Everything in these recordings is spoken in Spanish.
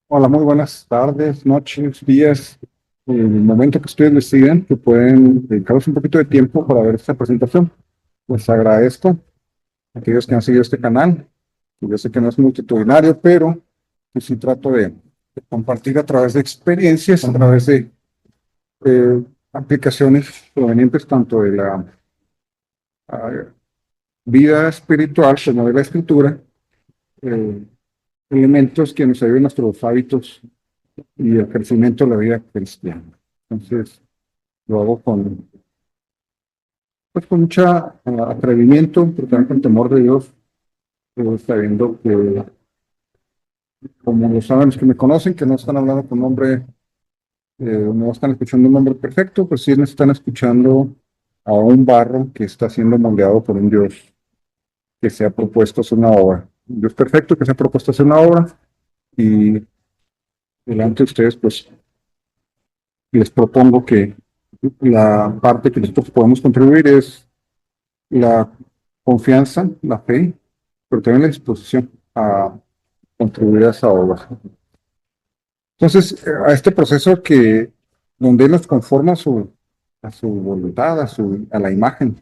Hola, muy buenas tardes, noches, días. En el momento que ustedes deciden que pueden dedicarnos un poquito de tiempo para ver esta presentación, les agradezco a aquellos que han seguido este canal. Yo sé que no es multitudinario, pero que sí trato de compartir a través de experiencias, a través de aplicaciones provenientes tanto de la ah, vida espiritual como de la escritura, eh, elementos que nos ayuden a nuestros hábitos y el crecimiento de la vida cristiana. Entonces, lo hago con mucha atrevimiento, pero también con temor de Dios, sabiendo que, como lo saben los que me conocen, que no están hablando con un hombre, no están escuchando un hombre perfecto, pues sí están escuchando a un barro que está siendo moldeado por un Dios que se ha propuesto hacer una obra. Un Dios perfecto que se ha propuesto hacer una obra y delante de ustedes, pues les propongo que la parte que nosotros podemos contribuir es la confianza, la fe, pero también la disposición a contribuir a esa obra. Entonces, a este proceso donde Él nos conforma a su voluntad, a la imagen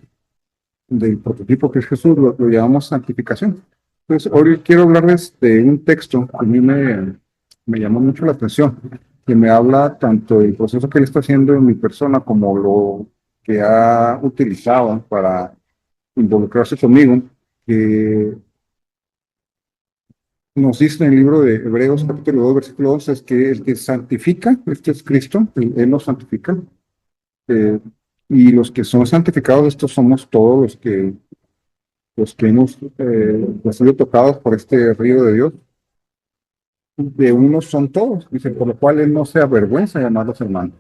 del prototipo que es Jesús, lo llamamos santificación. Entonces, hoy quiero hablarles de un texto que a mí me llamó mucho la atención, que me habla tanto del proceso que Él está haciendo en mi persona como lo que ha utilizado para involucrarse conmigo, que nos dice en el libro de Hebreos, capítulo 2 versículo 11, es que el que santifica, este es Cristo, Él nos santifica, eh, y los que son santificados, estos somos todos los que hemos sido tocados por este río de Dios. De unos son todos, dice, por lo cual Él no se avergüenza de llamarlos hermanos.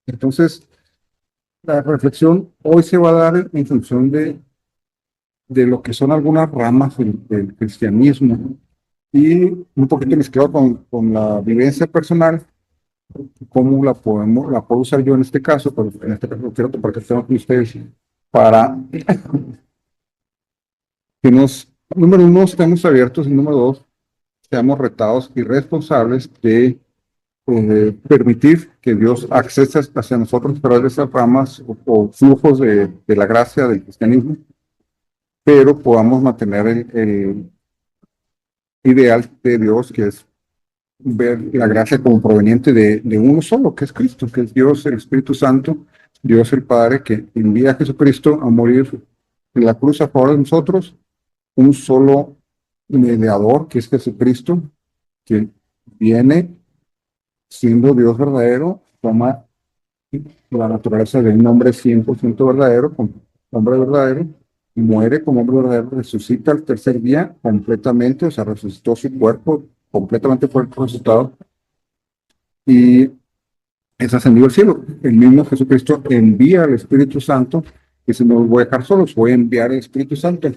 Entonces, la reflexión hoy se va a dar en función de lo que son algunas ramas del cristianismo y un poquito mezclado con la vivencia personal, cómo la puedo usar yo en este caso, pero en este caso quiero compartir con ustedes para que número uno, estemos abiertos y número dos, seamos retados y responsables de permitir que Dios acceda hacia nosotros a través de esas ramas o flujos de la gracia del cristianismo, pero podamos mantener el ideal de Dios, que es ver la gracia como proveniente de uno solo, que es Cristo, que es Dios, el Espíritu Santo, Dios el Padre, que envía a Jesucristo a morir en la cruz a favor de nosotros, un solo mediador, que es Jesucristo, que viene siendo Dios verdadero, toma la naturaleza de un hombre 100% verdadero, como hombre verdadero, muere como hombre verdadero, resucita al tercer día completamente, o sea, resucitó su cuerpo, completamente fue resucitado y es ascendido al cielo. El mismo Jesucristo envía al Espíritu Santo, y se nos voy a dejar solos, voy a enviar el Espíritu Santo.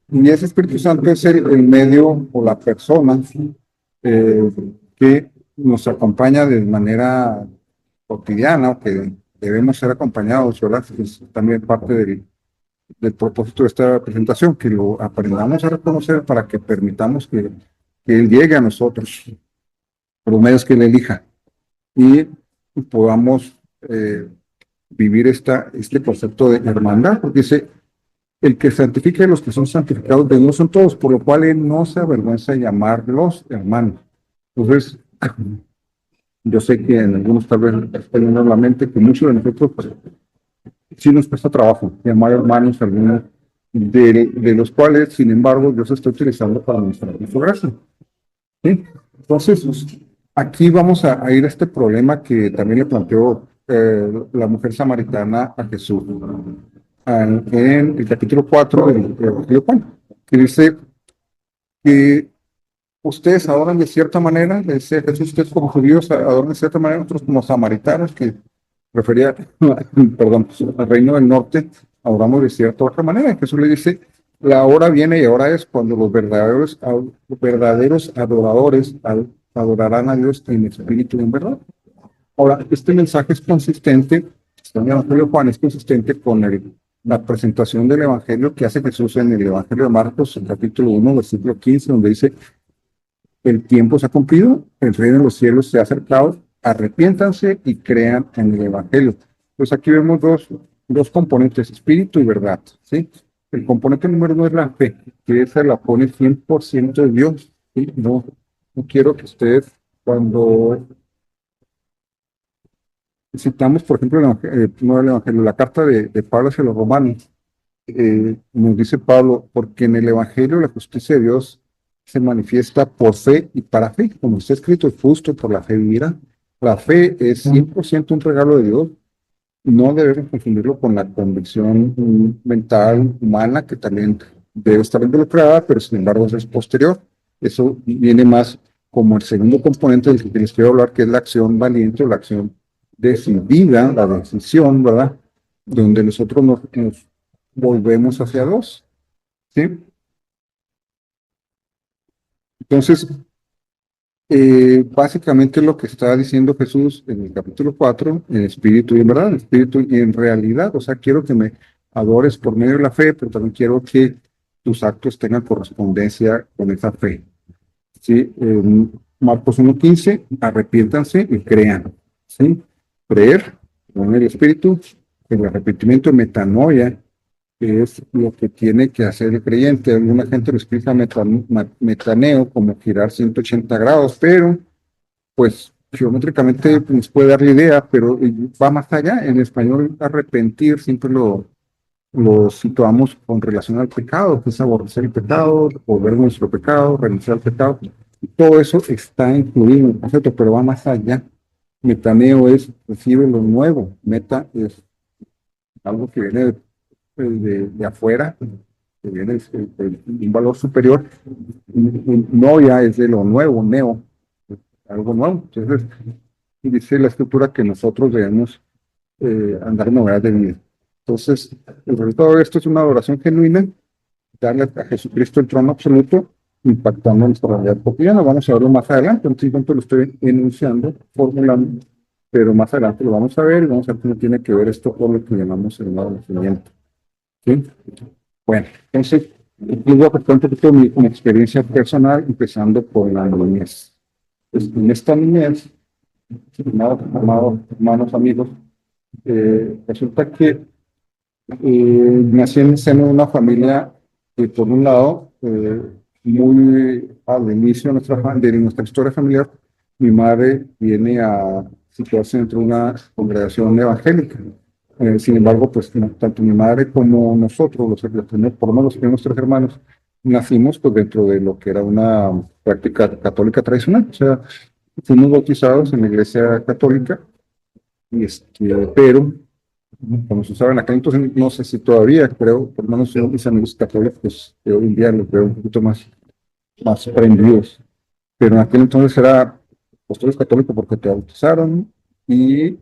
Y ese Espíritu Santo es el medio o la persona eh, que nos acompaña de manera cotidiana, o que debemos ser acompañados, ¿verdad? Es también parte del propósito de esta presentación, que lo aprendamos a reconocer para que permitamos que Él llegue a nosotros por los medios que Él elija y podamos vivir este concepto de hermandad, porque dice, el que santifica a los que son santificados de Dios son todos, por lo cual Él no se avergüenza de llamarlos hermanos. Entonces, yo sé que en algunos tal vez está viendo la mente que muchos de nosotros pues, sí nos cuesta trabajo llamar hermanos a algunos de los cuales, sin embargo, Dios está utilizando para mostrar su gracia. ¿Sí? Entonces, aquí vamos a ir a este problema que también le planteó la mujer samaritana a Jesús en el capítulo 4 del Evangelio de Juan, que dice que ustedes adoran de cierta manera, le decía Jesús, ustedes como judíos adoran de cierta manera, nosotros como samaritanos, que refería, perdón, al reino del norte, adoramos de cierta otra manera. Y Jesús le dice, la hora viene y ahora es cuando los verdaderos adoradores adorarán a Dios en espíritu y en verdad. Ahora, este mensaje es consistente, está en el Evangelio de Juan, es consistente con la presentación del Evangelio que hace Jesús en el Evangelio de Marcos, en capítulo 1, versículo 15, donde dice, el tiempo se ha cumplido, el reino de los cielos se ha acercado, arrepiéntanse y crean en el Evangelio. Pues aquí vemos dos componentes, espíritu y verdad, ¿sí? El componente número uno es la fe, que esa la pone 100% de Dios, ¿sí? No quiero que ustedes, cuando citamos, por ejemplo, no el Evangelio, la carta de Pablo hacia los romanos, nos dice Pablo, porque en el Evangelio la justicia de Dios se manifiesta por fe y para fe, como está escrito, el justo por la fe vivirá. La fe es 100% un regalo de Dios, no debemos confundirlo con la convicción mental humana que también debe estar involucrada, pero sin embargo eso es posterior. Eso viene más como el segundo componente del que les quiero hablar, que es la acción valiente o la acción decidida, la decisión, ¿verdad? Donde nosotros nos volvemos hacia Dios, ¿sí? Entonces, básicamente lo que está diciendo Jesús en el capítulo 4 en espíritu y en verdad, en espíritu y en realidad, o sea, quiero que me adores por medio de la fe, pero también quiero que tus actos tengan correspondencia con esa fe. ¿Sí? En Marcos 1:15, arrepiéntanse y crean, ¿sí? Creer con el espíritu, el arrepentimiento, metanoia, que es lo que tiene que hacer el creyente. Alguna gente lo explica metaneo como girar 180 grados, pero pues geométricamente nos puede dar la idea, pero va más allá. En español, arrepentir siempre lo situamos con relación al pecado, que es aborrecer el pecado, volver nuestro pecado, renunciar al pecado. Todo eso está incluido en el concepto, pero va más allá. Metaneo es recibe lo nuevo. Meta es algo que viene de afuera, que viene de un valor superior. Noia es de lo nuevo, neo, algo nuevo. Entonces, dice la escritura que nosotros debemos andar en novedad de vida. Entonces, el resultado de esto es una adoración genuina, darle a Jesucristo el trono absoluto, impactando nuestra realidad cotidiana. Vamos a verlo más adelante, en este lo estoy enunciando, formulando, pero más adelante lo vamos a ver y vamos a ver cómo tiene que ver esto con lo que llamamos el nuevo nacimiento. ¿Sí? Bueno, entonces, les voy a contar un poquito de mi experiencia personal, empezando por la niñez. Pues, en esta niñez, hermanos, amigos, resulta que nací en el seno de una familia que, por un lado, muy al inicio de nuestra historia familiar, mi madre viene a situarse dentro de una congregación evangélica. Sin embargo, pues tanto mi madre como nosotros, por lo menos los primeros tres hermanos, nacimos pues dentro de lo que era una práctica católica tradicional. O sea, fuimos bautizados en la iglesia católica, pero como se usaba en aquel entonces, no sé si todavía, creo, por lo menos yo, mis amigos católicos de hoy en día los veo un poquito más prendidos. Pero en aquel entonces era, pues tú eres católico porque te bautizaron y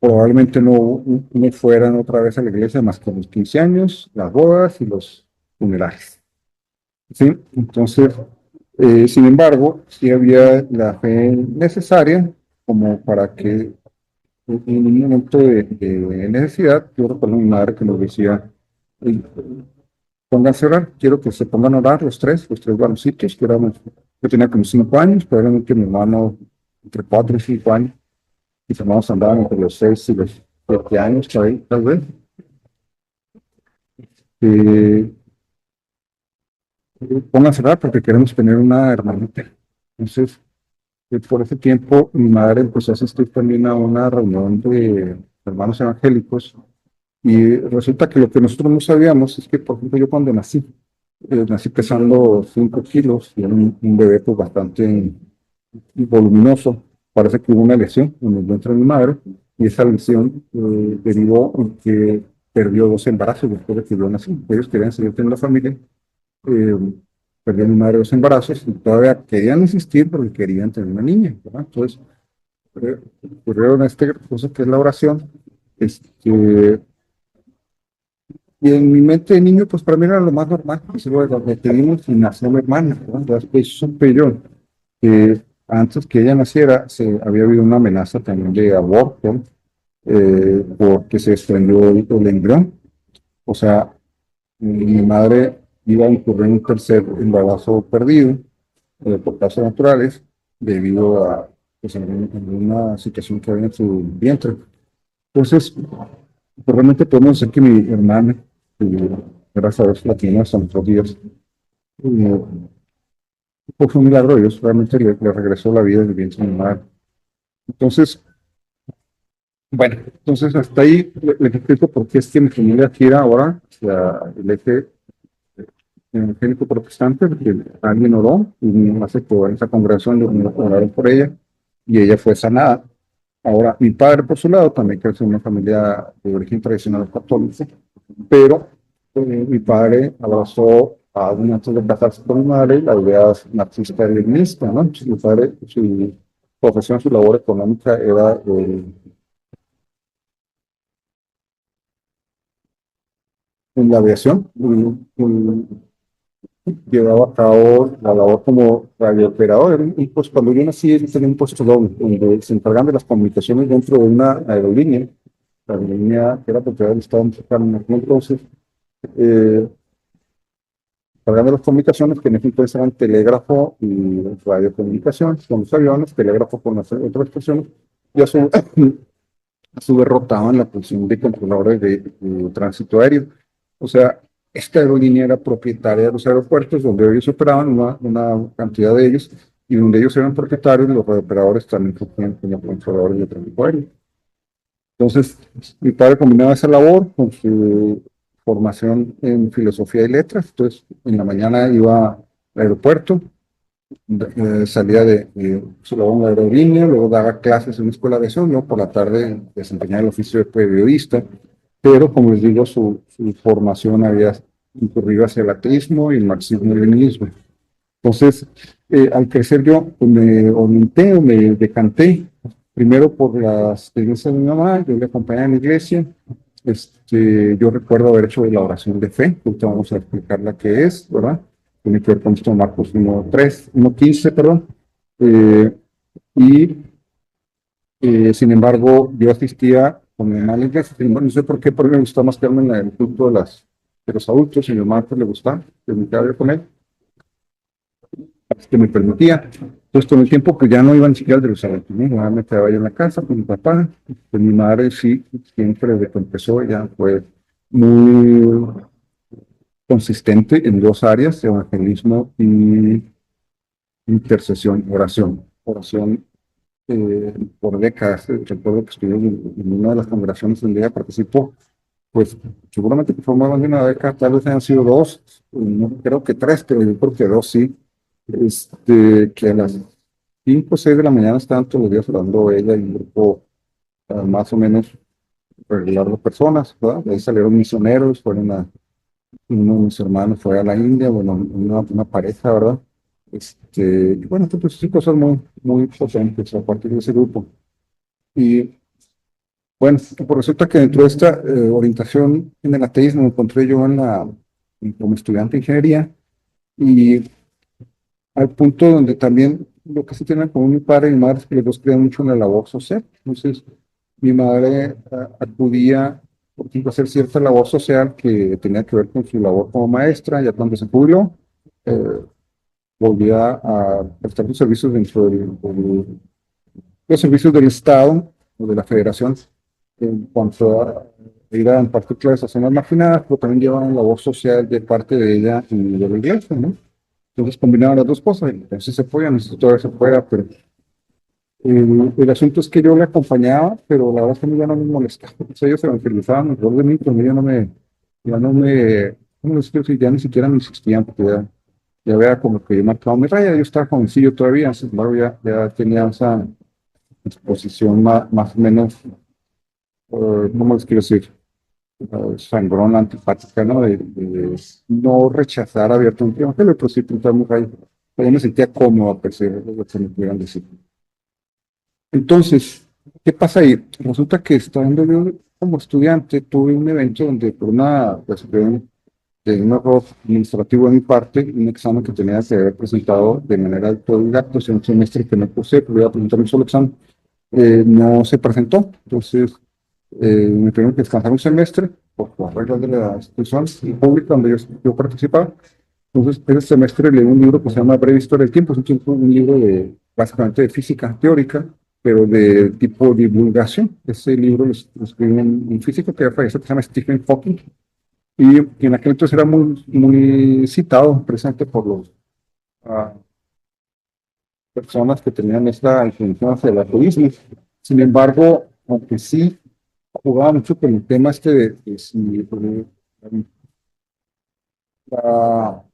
probablemente no fueran otra vez a la iglesia más que los 15 años, las bodas y los funerales. ¿Sí? Entonces, sin embargo, sí había la fe necesaria como para que en un momento de necesidad, yo recuerdo a mi madre que nos decía, "Ey, pónganse a orar, quiero que se pongan a orar los tres varoncitos, yo tenía como 5 años, probablemente mi hermano entre 4 y 5 años, mis hermanos andaban entre los 6 y los 7 años, por ahí, tal vez. Eh, Pónganse a orar porque queremos tener una hermanita. Entonces, por ese tiempo, mi madre empezó a asistir también a una reunión de hermanos evangélicos. Y resulta que lo que nosotros no sabíamos es que, por ejemplo, yo cuando nací pesando 5 kilos y era un bebé pues bastante voluminoso. Parece que hubo una lesión en el vientre de mi madre y esa lesión derivó en que perdió 2 embarazos después de que yo nací. Ellos querían seguir teniendo la familia, eh, perdió mi madre 2 embarazos y todavía querían insistir porque querían tener una niña, ¿verdad? Entonces, ocurrieron esta cosa que es la oración. Y en mi mente de niño, pues para mí era lo más normal, pues luego me pedimos y nació mi hermana, ¿no? Después supe yo que antes que ella naciera, había habido una amenaza también de aborto, porque se desprendió el embrión. O sea, mi madre iba a incurrir en un tercer embarazo perdido por causas naturales debido a pues, en una situación que había en su vientre. Entonces, pues, realmente podemos decir que mi hermana, gracias a Dios, la tiene hasta nuestros días. Eh, pues fue un milagro de Dios, realmente le regresó la vida del vientre de mi madre. Entonces, bueno, entonces hasta ahí le explico por qué es que mi familia gira ahora hacia el eje evangélico protestante, porque alguien oró y mi mamá se quedó en esa congregación, oraron por ella y ella fue sanada. Ahora, mi padre, por su lado, también creció en una familia de origen tradicional católico, pero mi padre abrazó a un antes de casarse con mi madre la idea marxista-leninista, ¿no? Entonces, mi padre, su profesión, su labor económica era en la aviación, llevaba a cabo la labor como radiooperador. Pues cuando yo nací, él tenía un puesto doble, donde se encargaban de las comunicaciones dentro de una aerolínea, la aerolínea que era propiedad del Estado mexicano en aquel entonces, eh, encargando las comunicaciones, que en ese entonces eran telégrafo y radiocomunicación, con los aviones, telégrafo con las otras estaciones, y a su vez rotaban la posición de controladores de tránsito aéreo. O sea, esta aerolínea era propietaria de los aeropuertos donde ellos operaban, una cantidad de ellos, y donde ellos eran propietarios, los operadores también funcionan como controladores de tráfico aéreo. Entonces, mi padre combinaba esa labor con su formación en filosofía y letras. Entonces, en la mañana iba al aeropuerto, salía de su labor en la aerolínea, luego daba clases en una escuela de aviación, luego por la tarde desempeñaba el oficio de periodista, pero como les digo, su formación había incurrido hacia el ateísmo y el marxismo-leninismo. Entonces, al crecer yo, pues, me orienté o me decanté primero por las iglesias de mi mamá, yo le acompañaba en la iglesia. Yo recuerdo haber hecho la oración de fe, ahorita vamos a explicar la que es, ¿verdad? Tiene que ver con esto Marcos 1:3, 1:15, perdón. Eh, y sin embargo, yo asistía con mi mamá a la iglesia, no sé por qué, porque me gustaba más quedarme en el culto de los adultos, y a mi mamá pues, le gustaba, que me quedaba yo con él, que me permitía. Entonces, con el tiempo, pues ya no iba ni siquiera al Jerusalén, ¿no? Me quedaba yo en la casa con mi papá, pues mi madre sí, siempre desde que empezó, ella fue muy consistente en dos áreas, evangelismo y intercesión, oración. Oración por décadas. Recuerdo que estuve en una de las congregaciones donde ella participó, pues seguramente que fue más de una década, tal vez hayan sido dos, no creo que tres, pero yo creo que dos sí, que a las 5 o 6 de la mañana estaban todos los días orando ella y un grupo más o menos regular de personas, ¿verdad? De ahí salieron misioneros, uno de mis hermanos fue a la India, bueno, una pareja, ¿verdad? Y bueno, pues sí, cosas muy, muy potentes a partir de ese grupo. Y bueno, pues resulta que dentro de esta orientación en el ateísmo me encontré yo como estudiante de ingeniería y al punto donde también lo que se tiene con mi padre y mi madre es que los dos creían mucho en la labor social. Entonces, mi madre acudía, por ejemplo, a hacer cierta labor social que tenía que ver con su labor como maestra, ya cuando se jubiló, eh, volvía a prestar sus servicios dentro los servicios del Estado o de la Federación en cuanto a ir a impartir clases a zonas marginadas, pero también llevaban labor social de parte de ella y de la iglesia, ¿no? Entonces combinaban las dos cosas, entonces se podía, no sé si todavía se pueda, pero el asunto es que yo le acompañaba, pero la verdad es que a mí ya no me molestaba. O sea, ellos evangelizaban alrededor de mí, pero a mí ¿cómo les quiero decir? Ya ni siquiera me insistían, porque ya había como que yo marcado mi raya, yo estaba jovencillo todavía, sin embargo ya tenía esa exposición más o menos, ¿cómo les quiero decir? Sangrón, antipática, ¿no? De no rechazar abiertamente el evangelio, pero sí pintar mi raya. Yo me sentía cómodo a pesar de lo que me pudieran decir. Entonces, ¿qué pasa ahí? Resulta que estando yo como estudiante, tuve un evento donde por pues, de un error administrativo de mi parte, un examen que tenía que haber presentado de manera autodidacta, o sea, un semestre que no cursé, pero iba a presentar un solo examen, no se presentó. Entonces, me tuvieron que descansar un semestre por las reglas de la institución pública donde yo participaba. Entonces, ese semestre leí un libro que se llama Breve Historia del Tiempo. Es un libro básicamente de física teórica, pero de tipo divulgación. Ese libro lo escribió un físico que ya falleció, que se llama Stephen Hawking, y en aquel entonces era muy citado precisamente por los ah, personas que tenían esta inclinación hacia el ateísmo. Sin embargo, aunque sí jugaba mucho con el tema este de si la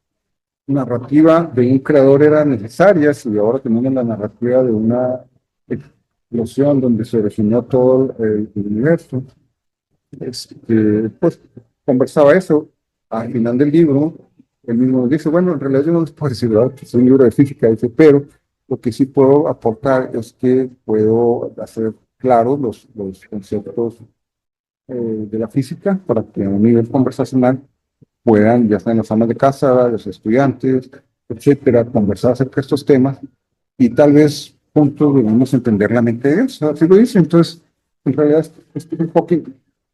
narrativa de un creador era necesaria, si ahora tenemos la narrativa de una explosión donde se originó todo el universo. Pues conversaba eso al final del libro. Él mismo dice, bueno, en realidad yo no les puedo decir, ¿verdad?, que es un libro de física, dice, pero lo que sí puedo aportar es que puedo hacer claros los conceptos de la física para que a un nivel conversacional puedan, ya sea en las amas de casa, los estudiantes, etcétera, conversar acerca de estos temas y tal vez juntos debemos entender la mente de Dios. Así lo dice. Entonces, en realidad, Stephen Hawking,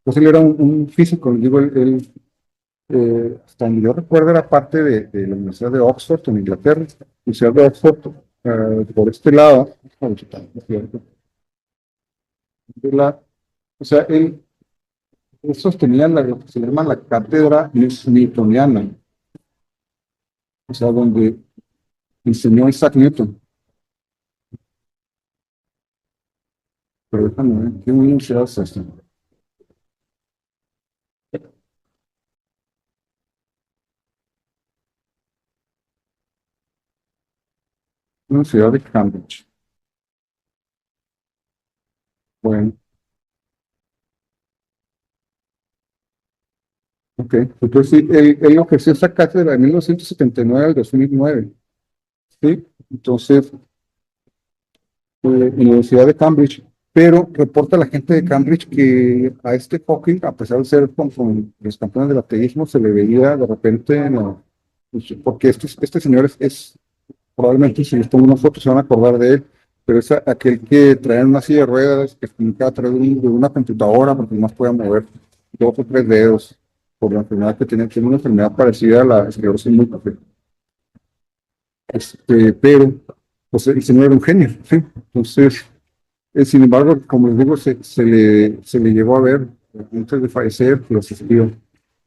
pues él era un físico, digo, hasta donde yo recuerdo, era parte de la Universidad de Oxford en Inglaterra. La Universidad de Oxford, por este lado, o sea, él sostenía lo que se llama la cátedra newtoniana, o sea, donde enseñó Isaac Newton. Pero déjame ver, ¿qué universidad es esta? Universidad de Cambridge. Bueno, ok. Entonces, sí, él ofreció esa cátedra de 1979 al 2009. ¿Sí? Entonces, en la Universidad de Cambridge. Pero reporta la gente de Cambridge que a este Hawking, a pesar de ser con los campeones del ateísmo, se le veía de repente, no, pues, porque este señor probablemente si les pongo una foto se van a acordar de él, pero es aquel que traía una silla de ruedas, que comunicaba a través de una computadora, porque más podía mover 2 o 3 dedos por la enfermedad que tiene una enfermedad parecida a la esclerosis múltiple. Pero, pues el señor era un genio, ¿sí? Entonces, sin embargo, como les digo, se le llegó a ver antes de fallecer, lo asistió.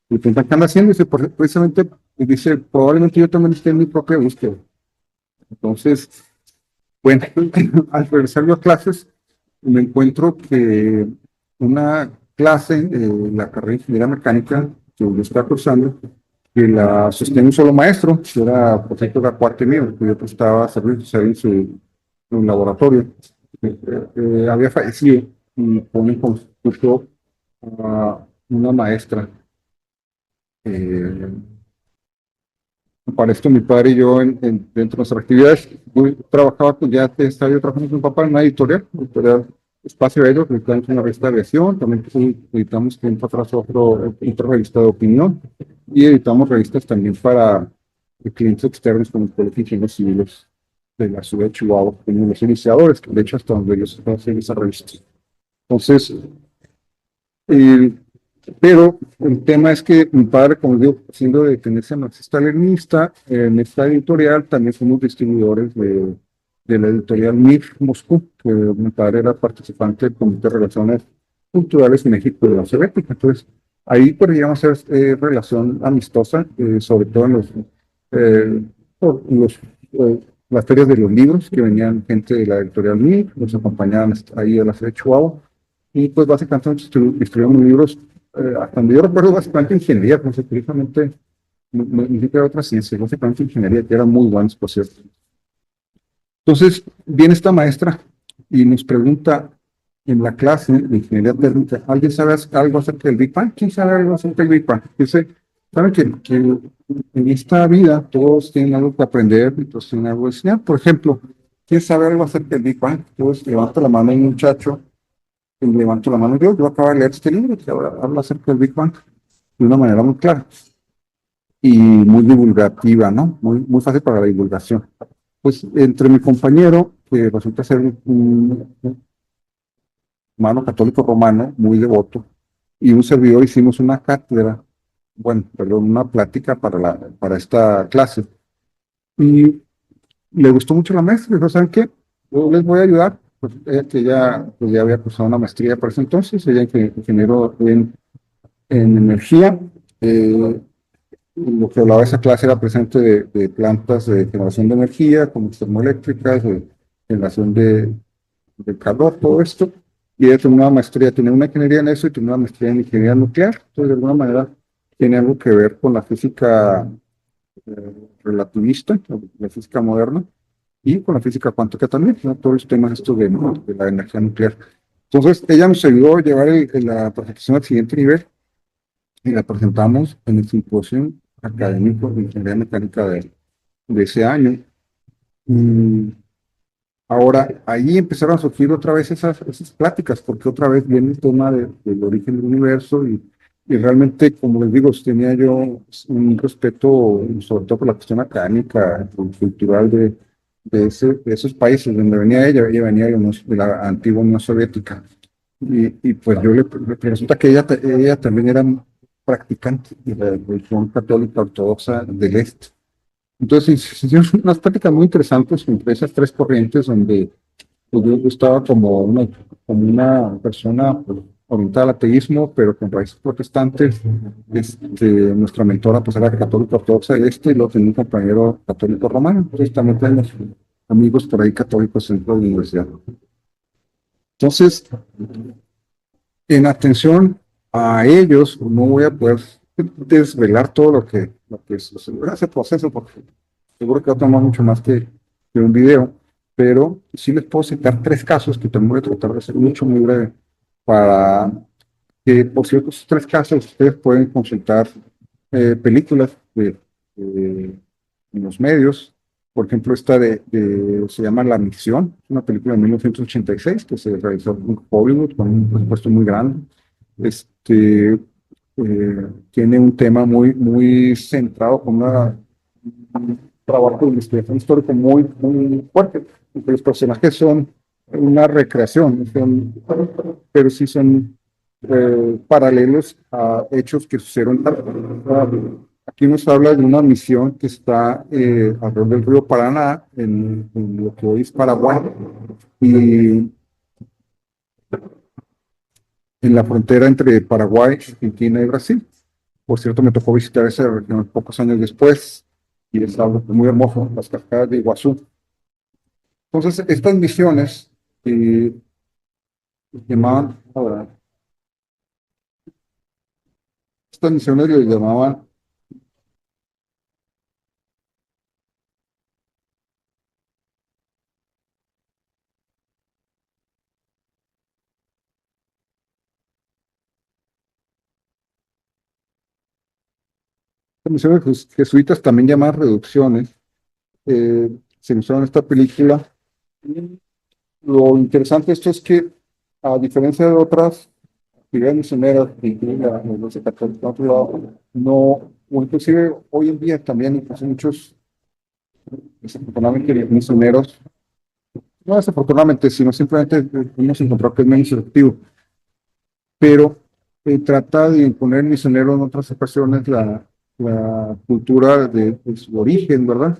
Y preguntan, ¿qué anda haciendo? Dice, precisamente, dice, probablemente yo también esté en mi propia búsqueda. Entonces, bueno, al regresar yo a clases, me encuentro que una clase, la carrera de ingeniería mecánica que yo estaba cursando, que la sostenía un solo maestro, que era, por cierto, era cuate mío, que yo prestaba servicios ahí en un laboratorio. Había fallecido y ponen como sustituto a una maestra. Eh, para esto, mi padre y yo, dentro de nuestras actividades, trabajaba, pues ya estaba yo trabajando con mi papá en una editorial Espacio Aéreo, que editamos una revista de aviación, también pues, editamos tiempo atrás otra revista de opinión, y editamos revistas también para clientes externos como el Colegio de Ingenieros Civiles de la ciudad de Chihuahua, como los iniciadores, que de hecho hasta donde ellos hacen esa revista. Entonces, eh, pero el tema es que mi padre, como digo, siendo de tendencia marxista-leninista, en esta editorial también somos distribuidores de la editorial MIR Moscú, que mi padre era participante del Comité de Relaciones Culturales México de la Soviética. Entonces, ahí pues llegamos a hacer relación amistosa, sobre todo eh, por las ferias de los libros, que venían gente de la editorial MIR, nos acompañaban ahí a la sede de Chihuahua, y pues básicamente distribuimos libros hasta donde yo recuerdo, básicamente ingeniería, no sé, precisamente, ni siquiera otra ciencia, básicamente ingeniería, que eran muy buenos, por cierto. Entonces, viene esta maestra y nos pregunta en la clase de ingeniería técnica, ¿alguien sabe algo acerca del Big Bang? ¿Quién sabe algo acerca del Big Bang? Dice, ¿saben que en esta vida todos tienen algo que aprender y todos tienen algo que enseñar? Por ejemplo, ¿quién sabe algo acerca del Big Bang? Entonces, levanta la mano un muchacho y levanto la mano yo acabo de leer este libro que habla acerca del Big Bang de una manera muy clara y muy divulgativa, ¿no? Muy fácil para la divulgación. Pues entre mi compañero, que resulta ser un hermano católico romano, muy devoto, y un servidor hicimos una cátedra bueno, perdón, una plática para esta clase. Y le gustó mucho la maestra, dijo, ¿saben qué? Yo les voy a ayudar, pues ella que ya, pues ya había cursado una maestría para ese entonces, ella ingeniero en energía, eh, lo que hablaba esa clase era presente de plantas de generación de energía, como termoeléctricas, de generación de calor, todo esto, y ella tiene una maestría, tiene una ingeniería en eso y tiene una maestría en ingeniería nuclear, entonces de alguna manera tiene algo que ver con la física relativista, la física moderna, y con la física cuántica también, ¿no? Todos los temas estos de la energía nuclear. Entonces, ella nos ayudó a llevar la presentación al siguiente nivel y la presentamos en el simposio académico de ingeniería mecánica de ese año. Y ahora, ahí empezaron a surgir otra vez esas pláticas, porque otra vez viene el tema del origen del universo y realmente, como les digo, tenía yo un respeto, sobre todo por la cuestión académica, cultural de esos países donde venía ella venía de la antigua Unión Soviética. Y pues resulta que ella también era practicante de la religión católica ortodoxa del este. Entonces, se hicieron unas prácticas muy interesantes entre esas tres corrientes, donde pues, yo estaba como una persona pues, orientada al ateísmo, pero con raíces protestantes. Nuestra mentora pues, era católica ortodoxa del este, y luego tenía un compañero católico romano. Entonces, también tenemos amigos por ahí católicos dentro de la universidad. Entonces, en atención a ellos, no voy a poder desvelar todo lo que sucedió en ese proceso, porque seguro que va a tomar mucho más que un video, pero sí les puedo citar tres casos que también voy a tratar de hacer mucho, muy breve, para que, por cierto, esos tres casos ustedes pueden consultar películas en los medios. Por ejemplo, esta se llama La Misión, una película de 1986 que se realizó en Hollywood con un presupuesto muy grande. Este, Tiene un tema muy centrado con un trabajo de investigación histórica muy fuerte, porque los personajes son una recreación, pero sí son paralelos a hechos que sucedieron. Aquí nos habla de una misión que está alrededor del río Paraná, en lo que hoy es Paraguay, y en la frontera entre Paraguay, Argentina y Brasil. Por cierto, me tocó visitar esa región pocos años después, y es algo muy hermoso, las cascadas de Iguazú. Entonces, estas misiones llamaban, ahora, estas misiones les llamaban misiones jesuitas, también llamadas reducciones. Se usaron en esta película. Lo interesante de esto es que, a diferencia de otras actividades misioneras que incluyen a la Iglesia Católica, en otro lado, no, o inclusive hoy en día también, incluso muchos, desafortunadamente, misioneros, no desafortunadamente, sino simplemente hemos encontrado que es menos efectivo, pero trata de imponer al misionero en otras ocasiones la cultura de su origen, ¿verdad?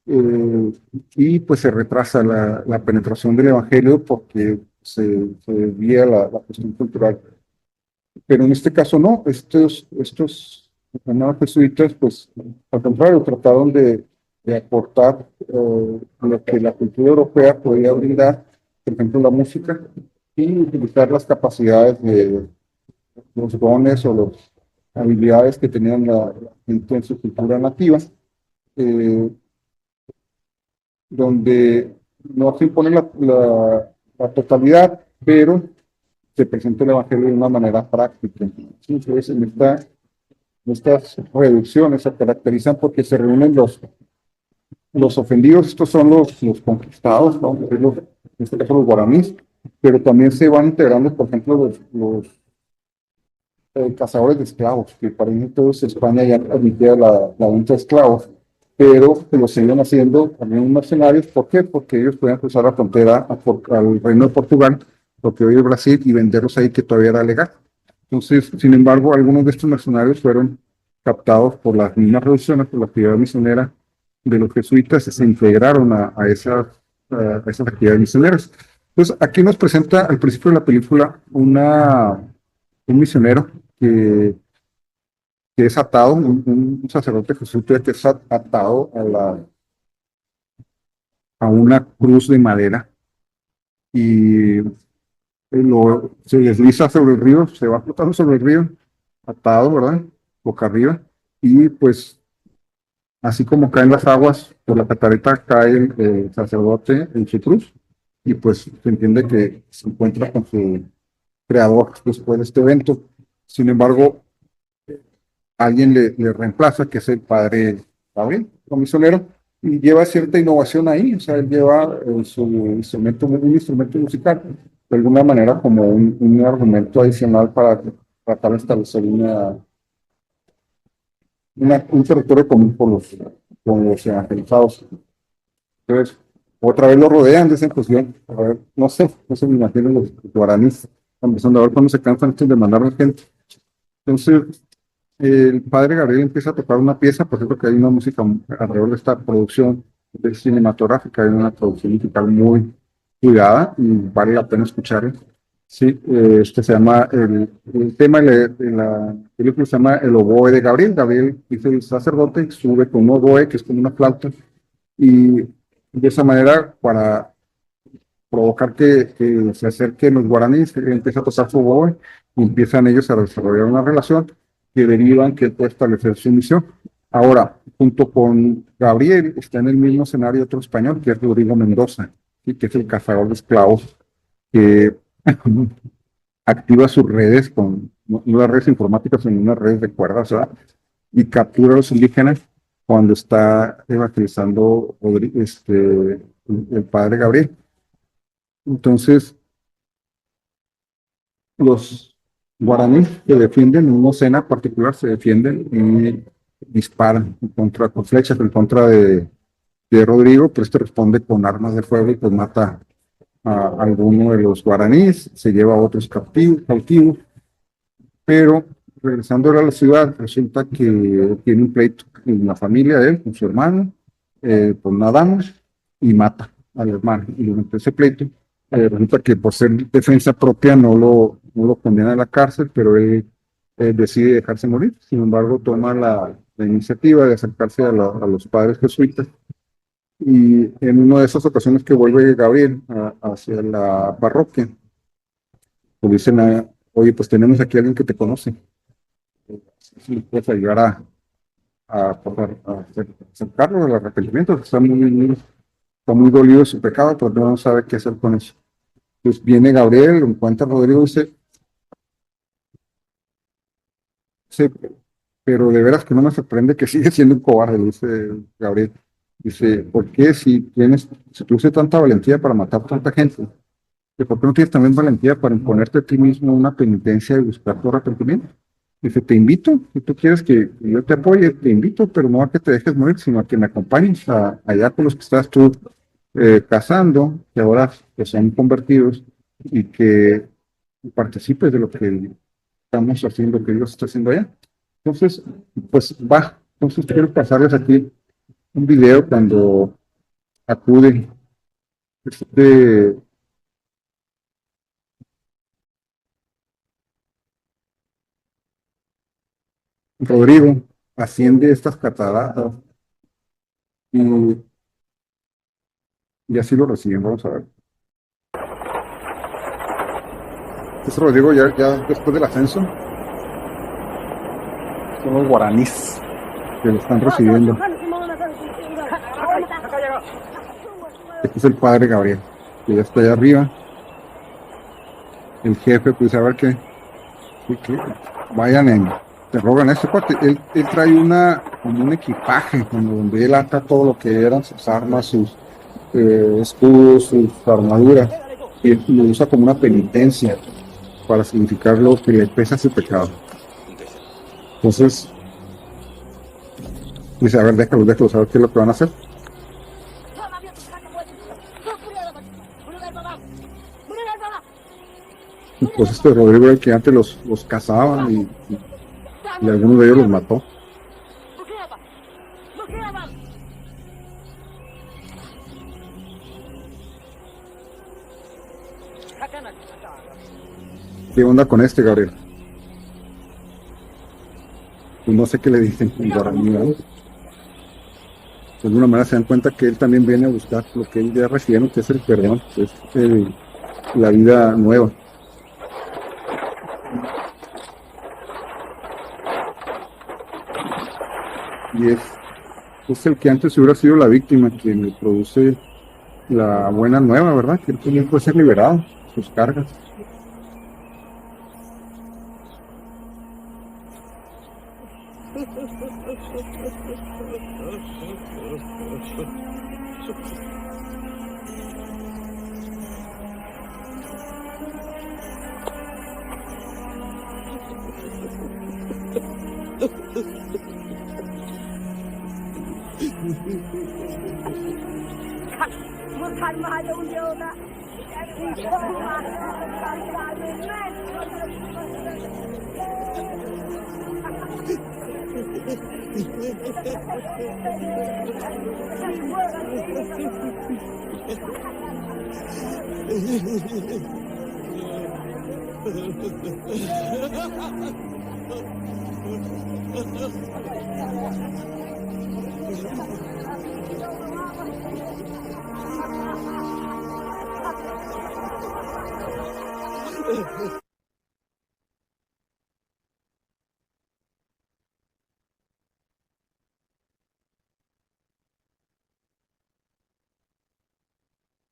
Eh, y pues se retrasa la penetración del evangelio porque se desvía la cuestión cultural. Pero en este caso no, estos hermanos jesuitas, pues al contrario, trataron de aportar lo que la cultura europea podía brindar, por ejemplo, la música, y utilizar las capacidades de los dones o las habilidades que tenían la gente en su cultura nativa. eh, Donde no se impone la totalidad, pero se presenta el Evangelio de una manera práctica. Entonces, estas reducciones se caracterizan porque se reúnen los ofendidos, estos son los conquistados, ¿no? En este caso los guaraníes, pero también se van integrando, por ejemplo, los cazadores de esclavos, que para entonces España ya permitía la venta de esclavos, pero que lo siguen haciendo también mercenarios. ¿Por qué? Porque ellos podían cruzar la frontera al reino de Portugal, lo que hoy es Brasil, y venderlos ahí, que todavía era legal. Entonces, sin embargo, algunos de estos mercenarios fueron captados por las mismas revoluciones, por la actividad misionera de los jesuitas, se integraron a esas actividades misioneras. Entonces, aquí nos presenta al principio de la película un misionero que es atado, un sacerdote jesuita que es atado a una cruz de madera y se desliza sobre el río, se va flotando sobre el río, atado, ¿verdad? Boca arriba, y pues así como caen las aguas por la catarata, cae el sacerdote en su cruz, y pues se entiende que se encuentra con su creador después de este evento. Sin embargo, alguien le reemplaza, que es el padre Gabriel, comisionero, y lleva cierta innovación ahí, o sea, él lleva un instrumento musical, de alguna manera como un argumento adicional para tratar de establecer un territorio común con los evangelizados. Entonces, otra vez lo rodean, dicen, pues bien, a ver, no sé, me imagino los guaraníes, empezando a ver cuándo se cansan estos de mandar a la gente. Entonces, el padre Gabriel empieza a tocar una pieza, por cierto que hay una música alrededor de esta producción cinematográfica, hay una producción musical muy cuidada y vale la pena escucharla. Sí, este se llama, el tema de la película se llama El oboe de Gabriel. Gabriel dice el sacerdote, sube con un oboe, que es como una flauta, y de esa manera, para provocar que se acerquen los guaraníes, empieza a tocar su oboe y empiezan ellos a desarrollar una relación que derivan que puede establecer su misión. Ahora, junto con Gabriel, está en el mismo escenario otro español, que es Rodrigo Mendoza, ¿sí? Que es el cazador de esclavos, que activa sus redes no las redes informáticas, sino unas redes de cuerdas, ¿verdad? Y captura a los indígenas cuando está evangelizando el padre Gabriel. Entonces, los guaraníes se defienden, en una escena particular se defienden y disparan con flechas en contra de Rodrigo, pero este responde con armas de fuego y pues mata a alguno de los guaraníes, se lleva a otros cautivos, pero regresando a la ciudad, resulta que tiene un pleito en la familia de él, con su hermano, con nadamos, y mata al hermano. Y durante ese pleito, resulta que por ser defensa propia no lo condena a la cárcel, pero él decide dejarse morir. Sin embargo, toma la iniciativa de acercarse a los padres jesuitas. Y en una de esas ocasiones que vuelve Gabriel hacia la parroquia, le dicen oye, pues tenemos aquí a alguien que te conoce. Si puedes ayudar a acercarlo al arrepentimiento, que está muy dolido de su pecado, pero no sabe qué hacer con eso. Pues viene Gabriel, lo encuentra Rodrigo y dice, pero de veras que no me sorprende que sigue siendo un cobarde, dice Gabriel. Dice, ¿por qué si tuviste tanta valentía para matar a tanta gente, por qué no tienes también valentía para imponerte a ti mismo una penitencia y buscar tu arrepentimiento? Dice, te invito, si tú quieres que yo te apoye, te invito, pero no a que te dejes morir, sino a que me acompañes allá con los que estás tú casando, que ahora que son convertidos, y que participes de lo que estamos haciendo, que Dios está haciendo allá. Entonces, pues va. Entonces quiero pasarles aquí un video cuando acude este Rodrigo, asciende estas cataratas y, y así lo reciben. Vamos a ver. Este Rodrigo ya después del ascenso son los guaraníes que lo están recibiendo. Este es el padre Gabriel, que ya está allá arriba. El jefe, pues a ver que vayan te rogan a este cuate. Él trae como un equipaje donde él ata todo lo que eran sus armas, sus escudos, sus armaduras, y lo usa como una penitencia para significar lo que le pesa su pecado. Entonces, dice, a ver, déjalos, a ver qué es lo que van a hacer. Pues este Rodrigo era el que antes los cazaba y algunos de ellos los mató. ¿Qué onda con este, Gabriel? Pues no sé qué le dicen en guaraní, ¿verdad? De alguna manera se dan cuenta que él también viene a buscar lo que él ya recibió, que es el perdón, que es la vida nueva. Y es el que antes hubiera sido la víctima quien le produce la buena nueva, ¿verdad? Que él también puede ser liberado, sus cargas.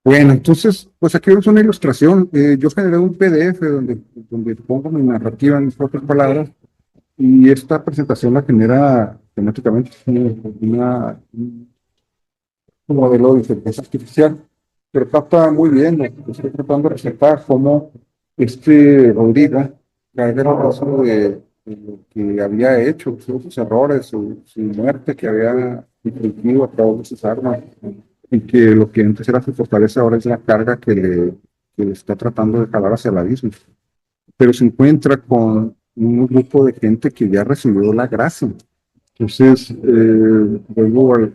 Bueno, entonces, pues aquí vemos una ilustración. Yo generé un PDF donde pongo mi narrativa en mis propias palabras y esta presentación la genera temáticamente un modelo de inteligencia artificial, pero capta muy bien lo que estoy tratando de resaltar, cómo este Rodrigo carga el peso de lo que había hecho, sus errores, su muerte que había infligido a través de sus armas, y que lo que antes era su fortaleza ahora es la carga que le está tratando de jalar hacia el abismo. Pero se encuentra con un grupo de gente que ya recibió la gracia. Entonces, vuelvo al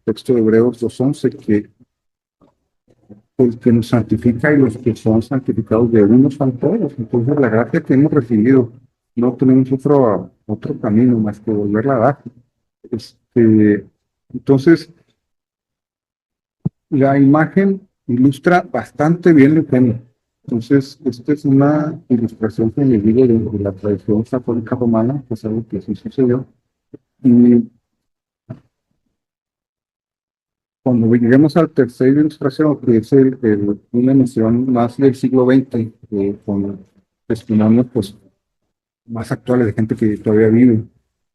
texto de Hebreos 2:11, que el que nos santifica y los que son santificados de unos son todos. Entonces, la gracia que hemos recibido, no tenemos otro camino más que volverla a dar. Entonces, la imagen ilustra bastante bien el tema. Entonces, esta es una ilustración que le digo de la tradición católica romana, que es algo que sí sucedió. Y cuando lleguemos al tercer ilustración, que es una emisión más del siglo XX, con testimonios pues, más actuales de gente que todavía vive,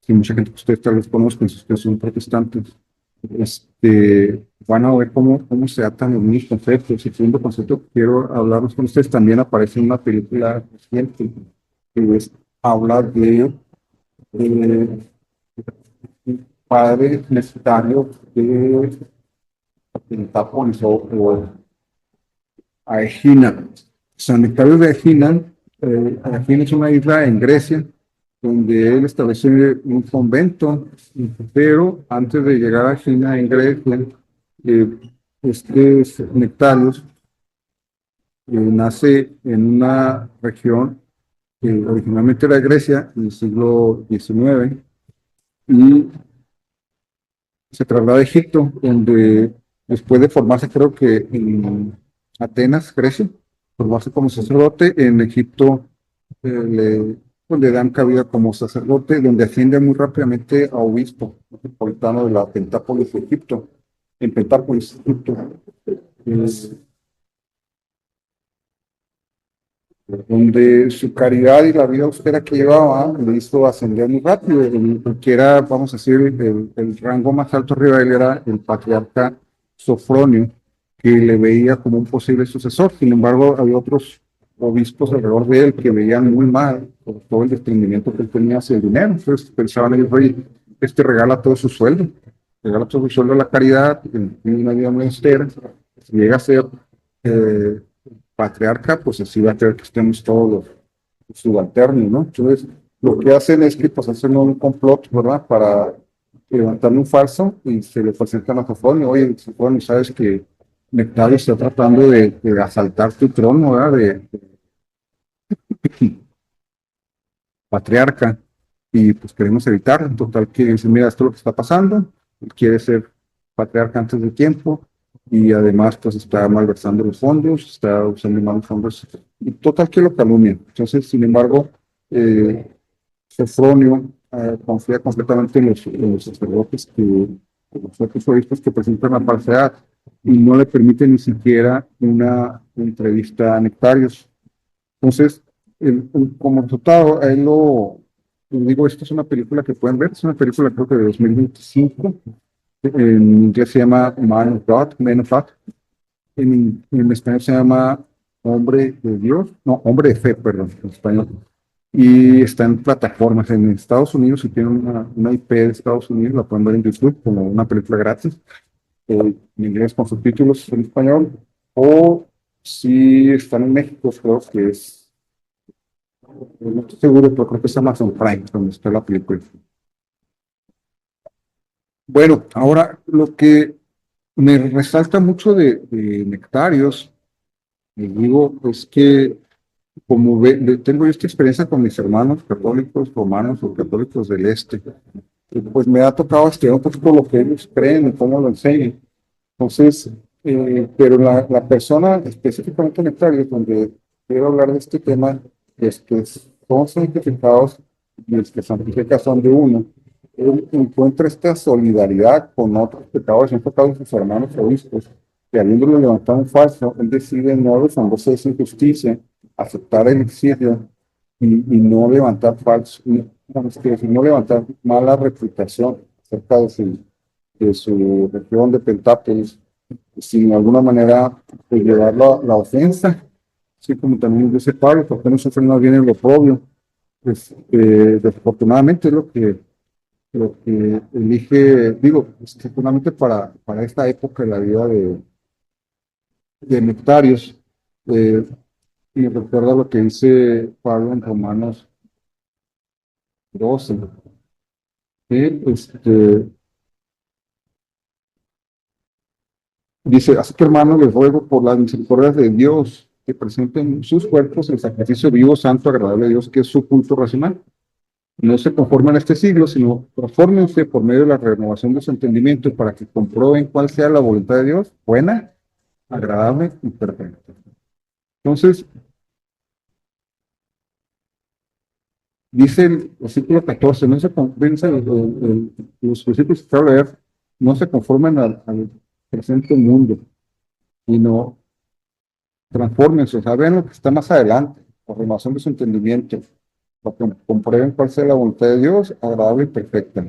y mucha gente que ustedes tal vez conozcan, si ustedes son protestantes, van a ver cómo se atan los mismos conceptos. El segundo concepto que quiero hablarnos con ustedes también aparece en una película reciente, que habla de un padre necesario de Pentápolis o a Egina. San Nectario de Egina, Egina es una isla en Grecia, donde él estableció un convento, pero antes de llegar a Egina en Grecia, eh, este Nectarios nace en una región que originalmente era Grecia en el siglo XIX y se traslada a Egipto, donde después de formarse, creo que en Atenas, Grecia, formarse como sacerdote, en Egipto pues, le dan cabida como sacerdote, donde asciende muy rápidamente a obispo metropolitano de la Pentápolis de Egipto, en Pentápolis, Egipto. Es, donde su caridad y la vida austera que llevaba le hizo ascender muy rápido, que era, vamos a decir, el rango más alto arriba de él era el patriarca Sofronio, que le veía como un posible sucesor. Sin embargo, había otros obispos alrededor de él que veían muy mal por todo el desprendimiento que él tenía hacia el dinero. Entonces pensaban ellos, oye, regala todo su sueldo, regala todo su sueldo a la caridad, en una vida muy austera, si llega a ser eh, patriarca, pues así va a tener que estemos todos los subalternos, ¿no? Entonces, lo que hacen es que pues hacen un complot, ¿verdad? Para levantarle un falso y se le presentan a Sofronio. Oye, Sofronio, sabes que Nectario está tratando de asaltar tu trono, ¿verdad? patriarca, y pues queremos evitarlo. En total, que dice, mira, esto es lo que está pasando, él quiere ser patriarca antes de tiempo, y además pues está malversando los fondos, está usando mal los fondos, y total que lo calumnia. Entonces, sin embargo, eh, Sofronio confía completamente en los sacerdotes los otros obispos que presentan la falsedad, y no le permite ni siquiera una entrevista a Nectarios. Entonces, como resultado, a él digo, esta es una película que pueden ver, es una película creo que de 2025, en inglés se llama Man of God, Man of God, en español se llama Hombre de Dios, no, Hombre de Fe, perdón, en español, y está en plataformas en Estados Unidos. Si tienen una IP de Estados Unidos, la pueden ver en YouTube como una película gratis, en inglés con subtítulos en español, o si están en México, creo que es, no estoy seguro, pero creo que es Amazon Prime, donde está la película. Bueno, ahora lo que me resalta mucho de Nectarios, les digo, es que como tengo yo esta experiencia con mis hermanos católicos romanos o católicos del este, pues me ha tocado estudiar un poquito lo que ellos creen y cómo lo enseñan. Entonces, pero la persona específicamente Nectarios, donde quiero hablar de este tema, es que son santificados y los que santifican son de uno. Él encuentra esta solidaridad con otros pecadores, en este caso sus hermanos obispos, que habiéndolo levantado un falso, él decide no defenderse de esa injusticia, aceptar el exilio y no levantar falso, no levantar mala reputación acerca de su región de Pentápolis, sin de alguna manera llevar la ofensa, así como también dice Pablo, porque no sufren más bien el oprobio. Pues, desafortunadamente es lo que elige, digo, desafortunadamente para esta época de la vida de Nectarios, eh, y recuerda lo que dice Pablo en Romanos 12, que dice, así que hermanos, les ruego por las misericordias de Dios que presenten sus cuerpos en sacrificio vivo, santo, agradable a Dios, que es su culto racional. No se conformen a este siglo, sino transfórmense por medio de la renovación de su entendimiento para que comprueben cuál sea la voluntad de Dios, buena, agradable y perfecta. Entonces, dice el versículo 14, no se conformen, los versículos que quiero leer, no se conformen al presente mundo, sino transfórmense, o sea, vean lo que está más adelante, por renovación de su entendimiento, para que comprueben cuál sea la voluntad de Dios, agradable y perfecta.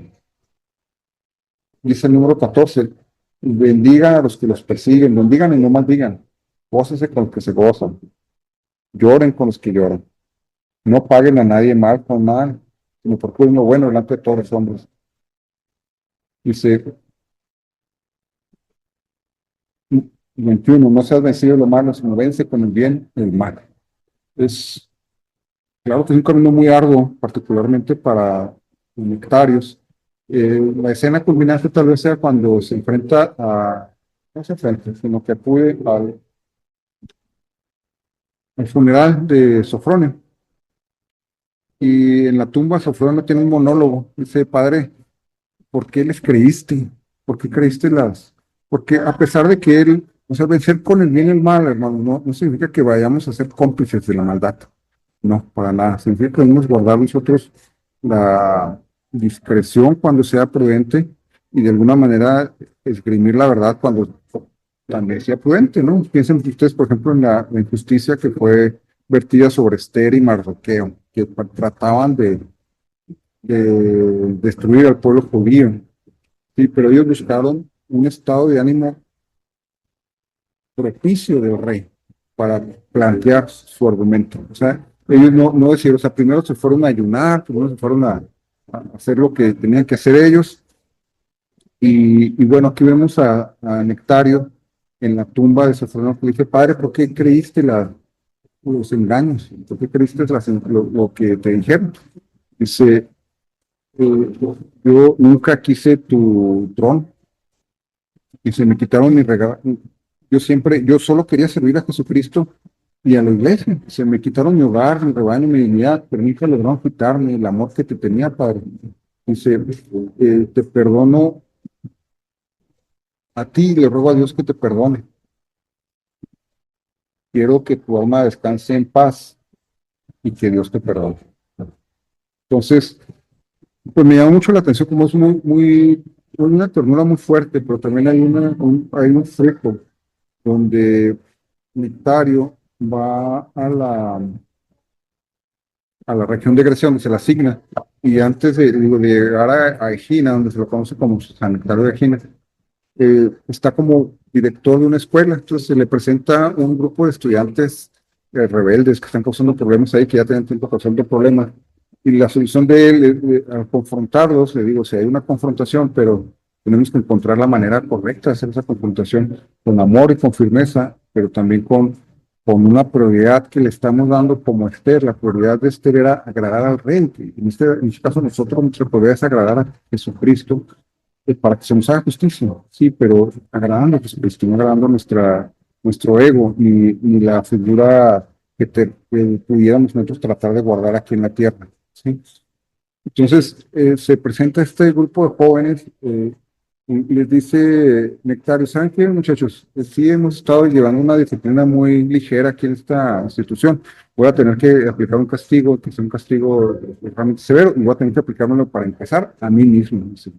Dice el número 14, bendigan a los que los persiguen, bendigan y no maldigan, gócense con los que se gozan, lloren con los que lloran, no paguen a nadie mal con mal, sino procuren lo bueno delante de todos los hombres. Dice 21, no seas vencido de lo malo, sino vence con el bien el mal. Es claro que es un camino muy arduo, particularmente para los Nectarios. La escena culminante tal vez sea cuando se enfrenta no se enfrenta, sino que acude al funeral de Sofronio. Y en la tumba Sofronio tiene un monólogo. Dice, padre, ¿por qué les creíste? ¿Por qué creíste Porque a pesar de que él, o sea, vencer con el bien y el mal, hermano, no significa que vayamos a ser cómplices de la maldad. No, para nada. Significa que debemos guardar nosotros la discreción cuando sea prudente y de alguna manera esgrimir la verdad cuando también sea prudente, ¿no? Piensen ustedes, por ejemplo, en la injusticia que fue vertida sobre Esther y Mardoqueo, que trataban de destruir al pueblo judío. Sí, pero ellos buscaron un estado de ánimo propicio del rey para plantear su argumento. O sea, ellos no decían, o sea, primero se fueron a ayunar, primero se fueron a hacer lo que tenían que hacer ellos. Y bueno, aquí vemos a Nectario en la tumba de Sofronio que dice, padre, ¿por qué creíste los engaños? ¿Por qué creíste lo que te dijeron? Dice, yo nunca quise tu trono y se me quitaron mi regalo. Yo solo quería servir a Jesucristo y a la iglesia. Se me quitaron mi hogar, mi rebaño, mi dignidad, pero nunca lograron quitarme el amor que te tenía, Padre. Dice, te perdono a ti, le ruego a Dios que te perdone. Quiero que tu alma descanse en paz y que Dios te perdone. Entonces, pues me llama mucho la atención como es una ternura muy fuerte, pero también hay hay un fruto donde Nectario va a la región de Grecia donde se le asigna, y antes de llegar a Egina, donde se lo conoce como San Nectario de Egina, está como director de una escuela. Entonces se le presenta un grupo de estudiantes rebeldes que están causando problemas ahí, que ya tienen tiempo causando problemas, y la solución de él, al confrontarlos, le digo, si hay una confrontación, pero tenemos que encontrar la manera correcta de hacer esa confrontación, con amor y con firmeza, pero también con una prioridad que le estamos dando como Esther. La prioridad de Esther era agradar al rey. En este caso nosotros, nuestra prioridad es agradar a Jesucristo, para que se nos haga justicia, sí, pero agradando a Jesucristo, no agradando nuestro ego, ni la figura que pudiéramos nosotros tratar de guardar aquí en la tierra, ¿sí? Entonces, se presenta este grupo de jóvenes, y les dice Nectario, ¿saben qué, muchachos? Sí, hemos estado llevando una disciplina muy ligera aquí en esta institución. Voy a tener que aplicar un castigo, que es un castigo realmente severo, y voy a tener que aplicármelo para empezar a mí mismo, ¿sí?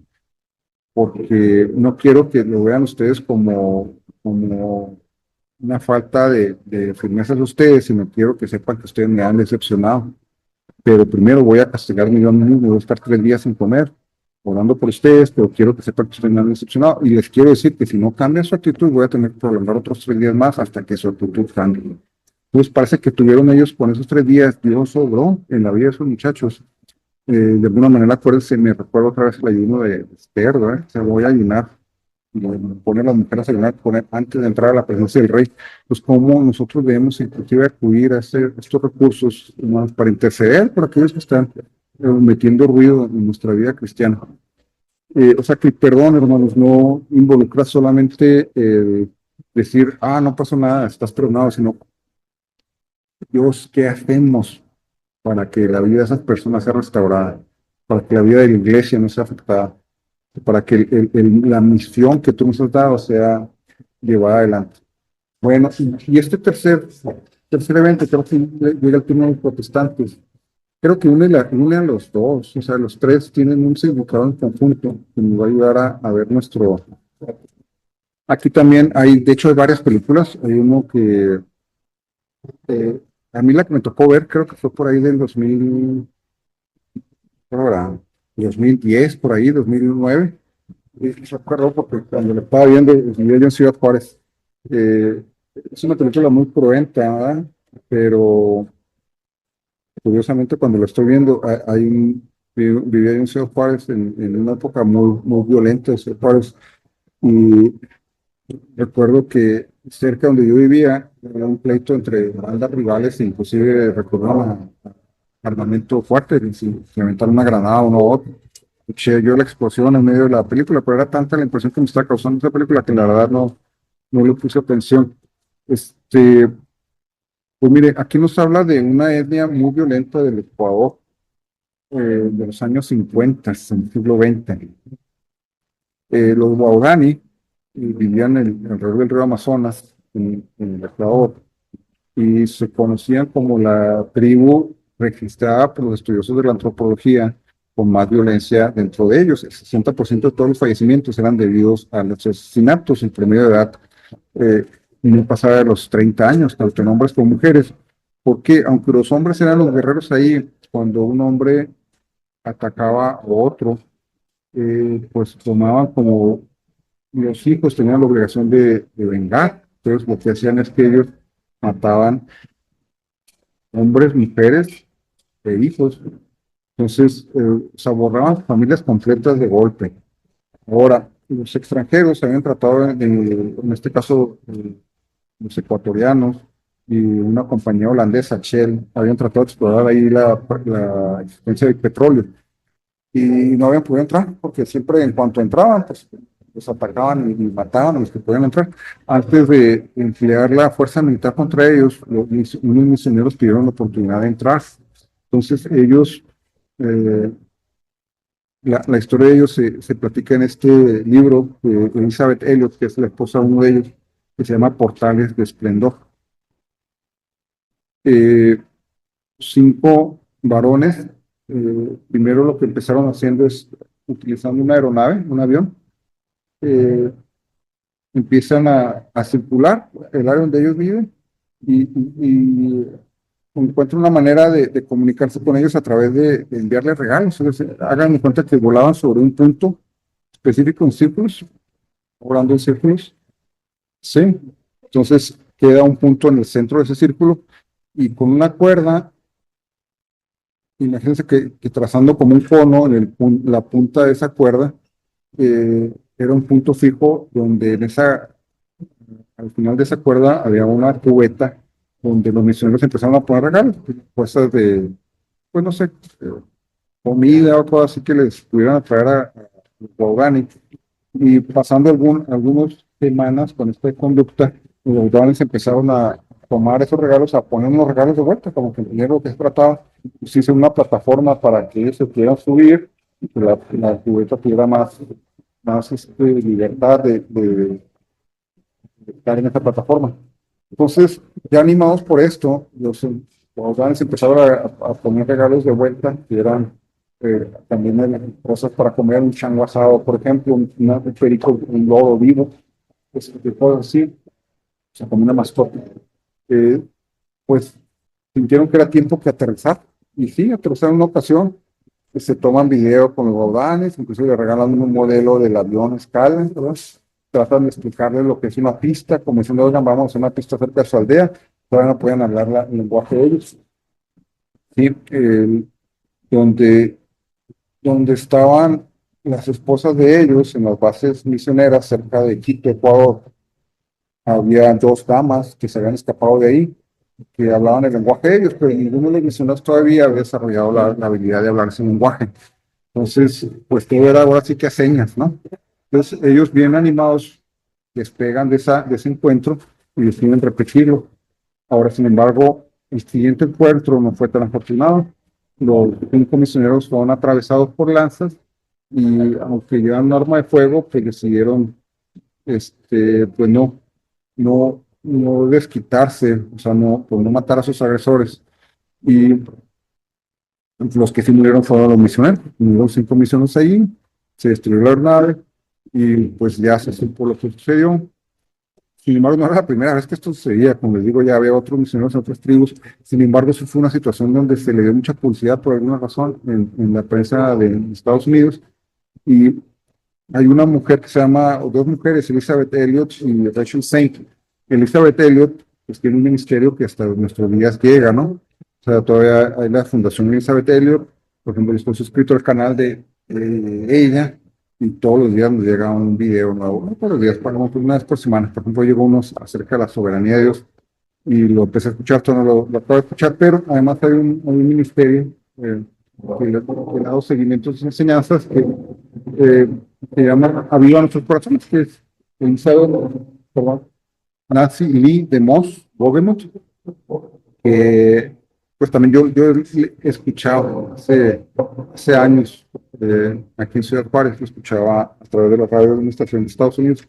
Porque no quiero que lo vean ustedes como una falta de firmeza de ustedes, sino quiero que sepan que ustedes me han decepcionado. Pero primero voy a castigarme yo a mí mismo, voy a estar 3 días sin comer, orando por ustedes, pero quiero que sepan que ustedes me han decepcionado. Y les quiero decir que si no cambia su actitud, voy a tener que prolongar otros 3 días más hasta que su actitud cambie. Entonces parece que tuvieron ellos con esos 3 días, Dios sobró en la vida de esos muchachos. De alguna manera, acuérdense, me recuerdo otra vez el ayuno de Esther, ¿verdad? Se voy a ayunar, y pone a las mujeres a ayunar antes de entrar a la presencia del rey. Pues cómo nosotros debemos inclusive acudir a estos recursos humanos para interceder por aquellos que están metiendo ruido en nuestra vida cristiana. O sea que el perdón, hermanos, no involucra solamente decir, no pasó nada, estás perdonado, sino, Dios, ¿qué hacemos para que la vida de esas personas sea restaurada, para que la vida de la iglesia no sea afectada, para que la misión que tú nos has dado sea llevada adelante? Bueno, y este tercer evento, creo que llega el turno de los protestantes. Creo que une a los dos, o sea, los tres tienen un significado en conjunto que nos va a ayudar a ver nuestro. Aquí también hay, de hecho, hay varias películas. Hay uno que a mí la que me tocó ver, creo que fue por ahí del 2000, ahora, 2010, por ahí, 2009. Y recuerdo porque cuando lo estaba viendo, vivía yo en Ciudad Juárez. Eh, es una película muy cruenta, ¿verdad? Pero curiosamente cuando lo estoy viendo, vivía yo en Ciudad Juárez en una época muy violenta de Ciudad Juárez. Y recuerdo que cerca donde yo vivía, era un pleito entre bandas rivales, e inclusive recurrieron a armamento fuerte, y se aventaron una granada uno a otro. Escuché yo la explosión en medio de la película, pero era tanta la impresión que me estaba causando esa película que la verdad no le puse atención. Este, pues mire, aquí nos habla de una etnia muy violenta del Ecuador, de los años 50, en el siglo XX. Los Guaraní vivían alrededor del río Amazonas, en el Ecuador, y se conocían como la tribu registrada por los estudiosos de la antropología con más violencia dentro de ellos. El 60% de todos los fallecimientos eran debidos a los asesinatos en promedio de edad, eh, no pasaba de los 30 años, tanto en hombres como mujeres, porque aunque los hombres eran los guerreros ahí, cuando un hombre atacaba a otro, pues tomaban como los hijos tenían la obligación de vengar. Entonces lo que hacían es que ellos mataban hombres, mujeres e hijos. Entonces se borraban familias completas de golpe. Ahora, los extranjeros habían tratado, en este caso, los ecuatorianos y una compañía holandesa, Shell, habían tratado de explorar ahí la existencia del petróleo, y no habían podido entrar porque siempre en cuanto entraban, pues los atacaban y mataban a los que podían entrar. Antes de emplear la fuerza militar contra ellos, unos misioneros pidieron la oportunidad de entrar. Entonces ellos, eh, la historia de ellos se platica en este libro de Elizabeth Elliot, que es la esposa de uno de ellos, que se llama Portales de Esplendor. Eh, 5 varones, primero lo que empezaron haciendo es utilizando una aeronave, un avión, eh, empiezan a circular el área donde ellos viven y encuentran una manera de comunicarse con ellos a través de enviarles regalos. Entonces, hagan de cuenta que volaban sobre un punto específico en círculos, volando en círculos. Sí. Entonces queda un punto en el centro de ese círculo y con una cuerda, imagínense que trazando como un cono en la punta de esa cuerda, era un punto fijo donde al final de esa cuerda había una cubeta donde los misioneros empezaron a poner regalos, cosas de, pues no sé, comida o cosas así que les pudieran atraer a Organic. Y pasando algunas semanas con esta conducta, los Downes empezaron a tomar esos regalos, a poner unos regalos de vuelta, como que el dinero que se trataba, se hizo una plataforma para que ellos se pudieran subir y que la cubeta tuviera más libertad de estar en esta plataforma. Entonces, ya animados por esto, los Downes empezaron a poner regalos de vuelta, que eran también cosas para comer, un chango asado, por ejemplo, un perico, un lobo vivo, ese tipo de cosas así, o sea, como una mascota. Eh, pues sintieron que era tiempo que aterrizar, y sí, aterrizaron en una ocasión, se toman video con los baudanes, incluso le regalan un modelo del avión escala, ¿verdad? Tratan de explicarles lo que es una pista, como diciendo, oigan, vamos a hacer una pista cerca de su aldea, todavía no pueden hablar el lenguaje de ellos. Sí, donde estaban las esposas de ellos en las bases misioneras cerca de Quito, Ecuador. Había 2 damas que se habían escapado de ahí, que hablaban el lenguaje de ellos, pero ninguno de los misioneros todavía había desarrollado la habilidad de hablar ese lenguaje. Entonces, pues todo era ahora sí que a señas, ¿no? Entonces, ellos bien animados despegan de ese encuentro y deciden repetirlo. Ahora, sin embargo, el siguiente encuentro no fue tan afortunado. Los 5 misioneros fueron atravesados por lanzas y aunque llevan un arma de fuego, pues decidieron, pues no desquitarse, o sea, pues no matar a sus agresores. Y los que sí murieron fueron los misioneros. Murieron 5 misioneros ahí, se destruyó la nave y pues ya se supo lo que sucedió. Sin embargo, no era la primera vez que esto sucedía. Como les digo, ya había otros misioneros en otras tribus. Sin embargo, eso fue una situación donde se le dio mucha publicidad por alguna razón en la prensa de Estados Unidos. Y hay una mujer que se llama, o 2 mujeres, Elizabeth Elliot y Rachel Saint. Elizabeth Elliot, pues tiene un ministerio que hasta nuestros días llega, ¿no? O sea, todavía hay la Fundación Elizabeth Elliot. Por ejemplo, yo estoy suscrito al canal de ella y todos los días nos llega un video nuevo, no todos los días, una vez por semana. Por ejemplo, llegó unos acerca de la soberanía de Dios y lo empecé a escuchar, todo no lo acabo de escuchar, pero además hay un ministerio que le ha dado seguimiento a sus enseñanzas eh, se llama Aviva Nuestros Corazones, que es Elizabeth, perdón, Nancy Lee de Moss, Bogemot, que pues también yo he escuchado hace años, aquí en Ciudad Juárez, lo escuchaba a través de la radio de una estación de Estados Unidos.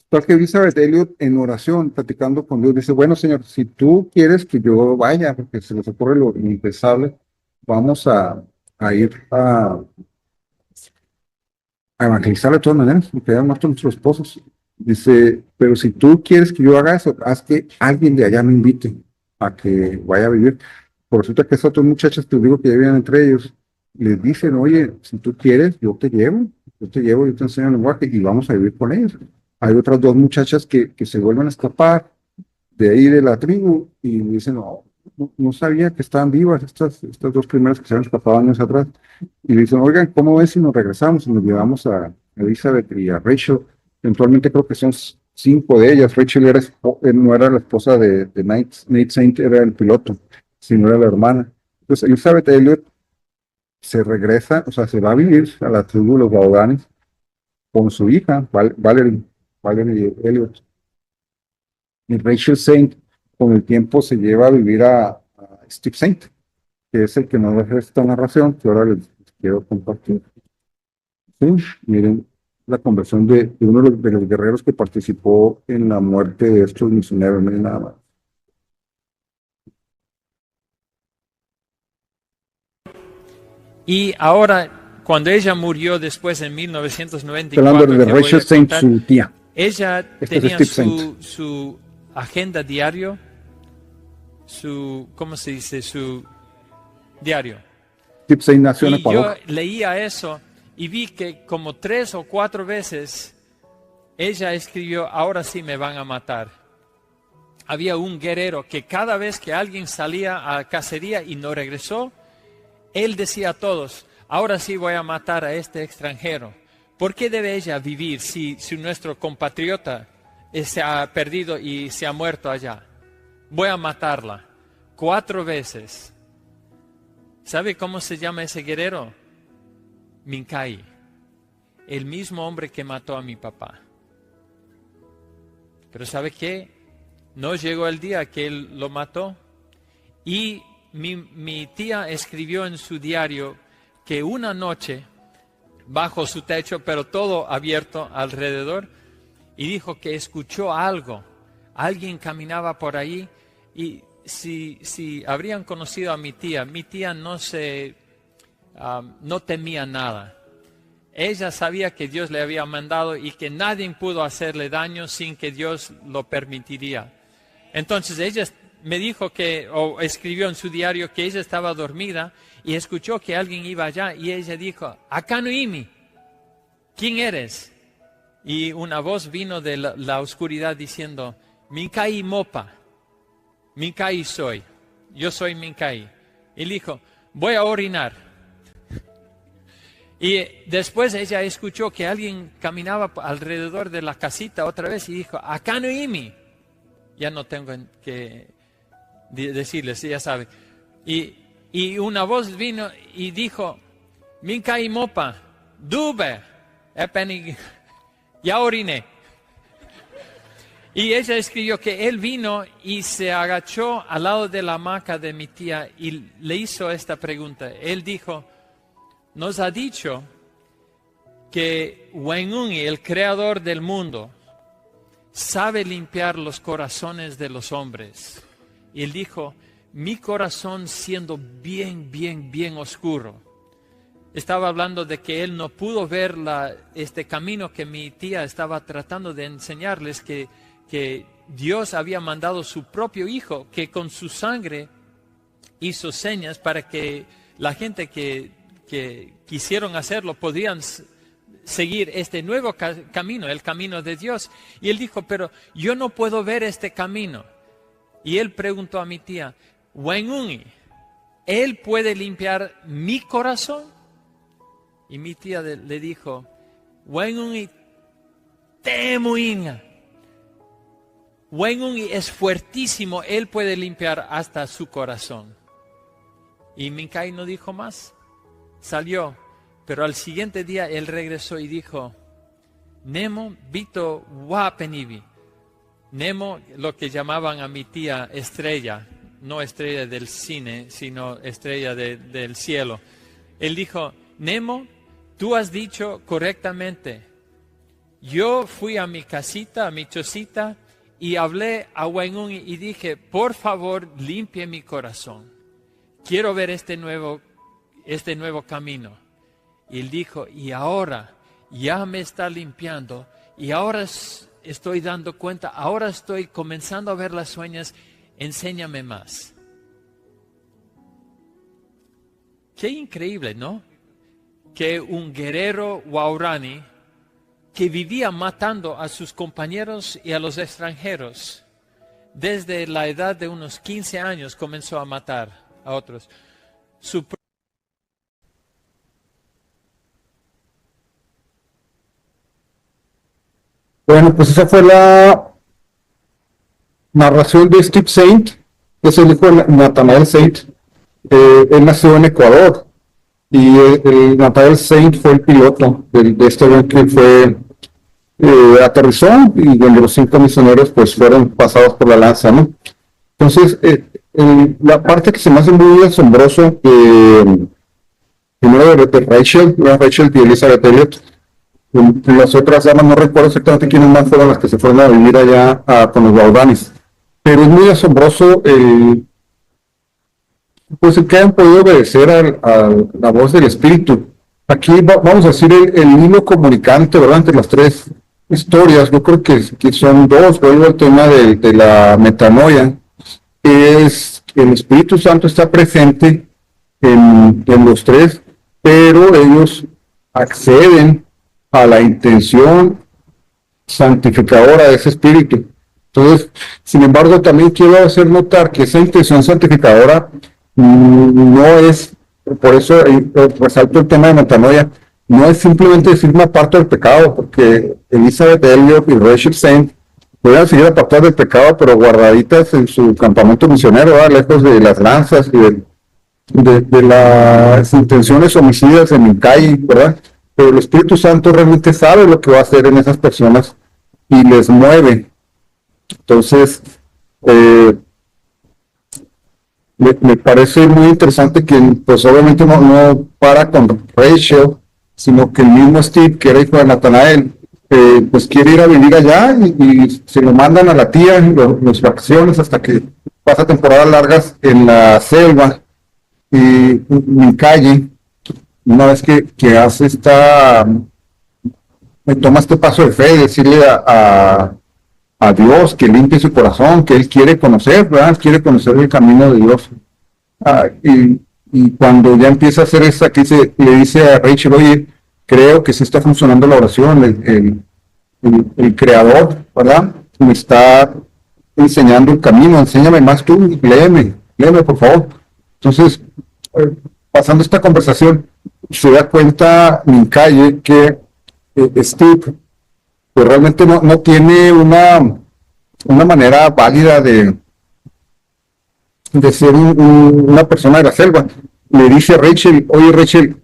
Tal que Elizabeth Elliot en oración, platicando con Dios, dice, bueno, Señor, si tú quieres que yo vaya, porque se les ocurre lo impensable, vamos a ir a evangelizar de todas maneras, porque ya muerto nuestros esposos. Dice, pero si tú quieres que yo haga eso, haz que alguien de allá me invite a que vaya a vivir. Por resulta que esas 2 muchachas que digo que vivían entre ellos, les dicen, oye, si tú quieres, yo te enseño el lenguaje y vamos a vivir con ellos. Hay otras 2 muchachas que se vuelven a escapar de ahí de la tribu y dicen, no sabía que estaban vivas estas 2 primeras que se habían escapado años atrás. Y dicen, oigan, ¿cómo ves si nos regresamos y nos llevamos a Elizabeth y a Rachel? Eventualmente creo que son 5 de ellas. Rachel no era la esposa de Nate Saint era el piloto, sino era la hermana. Entonces Elizabeth Elliot se regresa, o sea, se va a vivir a la tribu de los Baudanes con su hija, Valerie Elliot. Y Rachel Saint con el tiempo se lleva a vivir a Steve Saint, que es el que nos deja esta narración que ahora les quiero compartir. Sí, miren la conversión de uno de los guerreros que participó en la muerte de estos misioneros, miren nada más. Y ahora, cuando ella murió después en 1994, Hablando de que voy a Rachel Saint, contar, su tía. ella Este es tenía Steve Saint. su agenda diario, ¿cómo se dice? Su diario. Steve Saint nació en Y yo Ecuador. leía eso y vi que como 3 o 4 veces ella escribió, ahora sí me van a matar. Había un guerrero que cada vez que alguien salía a cacería y no regresó, él decía a todos, ahora sí voy a matar a este extranjero. ¿Por qué debe ella vivir si nuestro compatriota se ha perdido y se ha muerto allá? Voy a matarla. 4 veces. ¿Sabe cómo se llama ese guerrero? Minkai. El mismo hombre que mató a mi papá. Pero ¿sabe qué? No llegó el día que él lo mató. Y mi tía escribió en su diario que una noche, bajo su techo, pero todo abierto alrededor, y dijo que escuchó algo. Alguien caminaba por ahí y si habrían conocido a mi tía no temía nada. Ella sabía que Dios le había mandado y que nadie pudo hacerle daño sin que Dios lo permitiría. Entonces ella me dijo o escribió en su diario que ella estaba dormida y escuchó que alguien iba allá y ella dijo, Akanuimi, ¿quién eres? Y una voz vino de la oscuridad diciendo, Minkai Mopa, Minkai soy, yo soy Minkai. Y dijo, voy a orinar. Y después ella escuchó que alguien caminaba alrededor de la casita otra vez y dijo, Akanuimi. Ya no tengo que decirles, ya saben. Y una voz vino y dijo, Minkai Mopa, Dube, ya oriné. Y ella escribió que él vino y se agachó al lado de la hamaca de mi tía y le hizo esta pregunta. Él dijo, nos ha dicho que Wenungi, el creador del mundo, sabe limpiar los corazones de los hombres. Y él dijo, mi corazón siendo bien oscuro. Estaba hablando de que él no pudo ver este camino que mi tía estaba tratando de enseñarles, que Dios había mandado su propio hijo, que con su sangre hizo señas para que la gente que quisieron hacerlo podían seguir este nuevo camino, el camino de Dios. Y él dijo, pero yo no puedo ver este camino. Y él preguntó a mi tía, Wenungi, ¿él puede limpiar mi corazón? Y mi tía le dijo, Wenungi temuinga. Wenungi es fuertísimo, él puede limpiar hasta su corazón. Y Minkai no dijo más, salió. Pero al siguiente día él regresó y dijo, Nemo Vito Wapenibi. Nemo, lo que llamaban a mi tía estrella, no estrella del cine, sino estrella del cielo. Él dijo, Nemo, tú has dicho correctamente. Yo fui a mi casita, a mi chocita, y hablé a Wenungi y dije, por favor, limpie mi corazón. Quiero ver este nuevo camino. Y él dijo, y ahora ya me está limpiando, y ahora estoy dando cuenta, ahora estoy comenzando a ver las sueños, enséñame más. Qué increíble, ¿no? Que un guerrero Waorani que vivía matando a sus compañeros y a los extranjeros, desde la edad de unos 15 años comenzó a matar a otros. Bueno, pues esa fue la narración de Steve Saint, que es el hijo de Nathanael Saint. Él nació en Ecuador y el Nathanael Saint fue el piloto de este avión que fue aterrizó y donde los 5 misioneros pues fueron pasados por la lanza, ¿no? Entonces, la parte que se me hace muy asombroso, primero de Rachel y Elizabeth Elliot, las otras damas, no recuerdo exactamente quiénes más fueron las que se fueron a vivir allá con los Baudanis, pero es muy asombroso pues el que hayan podido obedecer a la voz del Espíritu. Aquí vamos a decir el hilo comunicante, ¿verdad? Entre las 3 historias, yo creo que son 2, vuelvo al tema de la metanoia, es que el Espíritu Santo está presente en los 3, pero ellos acceden a la intención santificadora de ese Espíritu. Entonces, sin embargo, también quiero hacer notar que esa intención santificadora no es, por eso resalto el tema de metanoia, no es simplemente decir me aparto del pecado, porque Elizabeth Elliot y Rachel Saint pueden seguir apartadas del pecado, pero guardaditas en su campamento misionero, ¿verdad? Lejos de las lanzas y de las intenciones homicidas en mi calle, ¿verdad? Pero el Espíritu Santo realmente sabe lo que va a hacer en esas personas y les mueve. Entonces, me parece muy interesante que, pues obviamente no para con Rachel, sino que el mismo Steve, que era hijo de Natanael, pues quiere ir a vivir allá y se lo mandan a la tía, los vacaciones, hasta que pasa temporadas largas en la selva y en calle. Una vez que hace me toma este paso de fe, decirle a Dios que limpie su corazón, que él quiere conocer, ¿verdad? Quiere conocer el camino de Dios. Y cuando ya empieza a hacer eso, aquí le dice a Rachel, oye, creo que sí está funcionando la oración, el creador, ¿verdad? Me está enseñando el camino, enséñame más tú, léeme por favor. Entonces, pasando esta conversación, se da cuenta Mincaye que Steve pues realmente no tiene una manera válida de ser una persona de la selva. Le dice a Rachel, oye Rachel,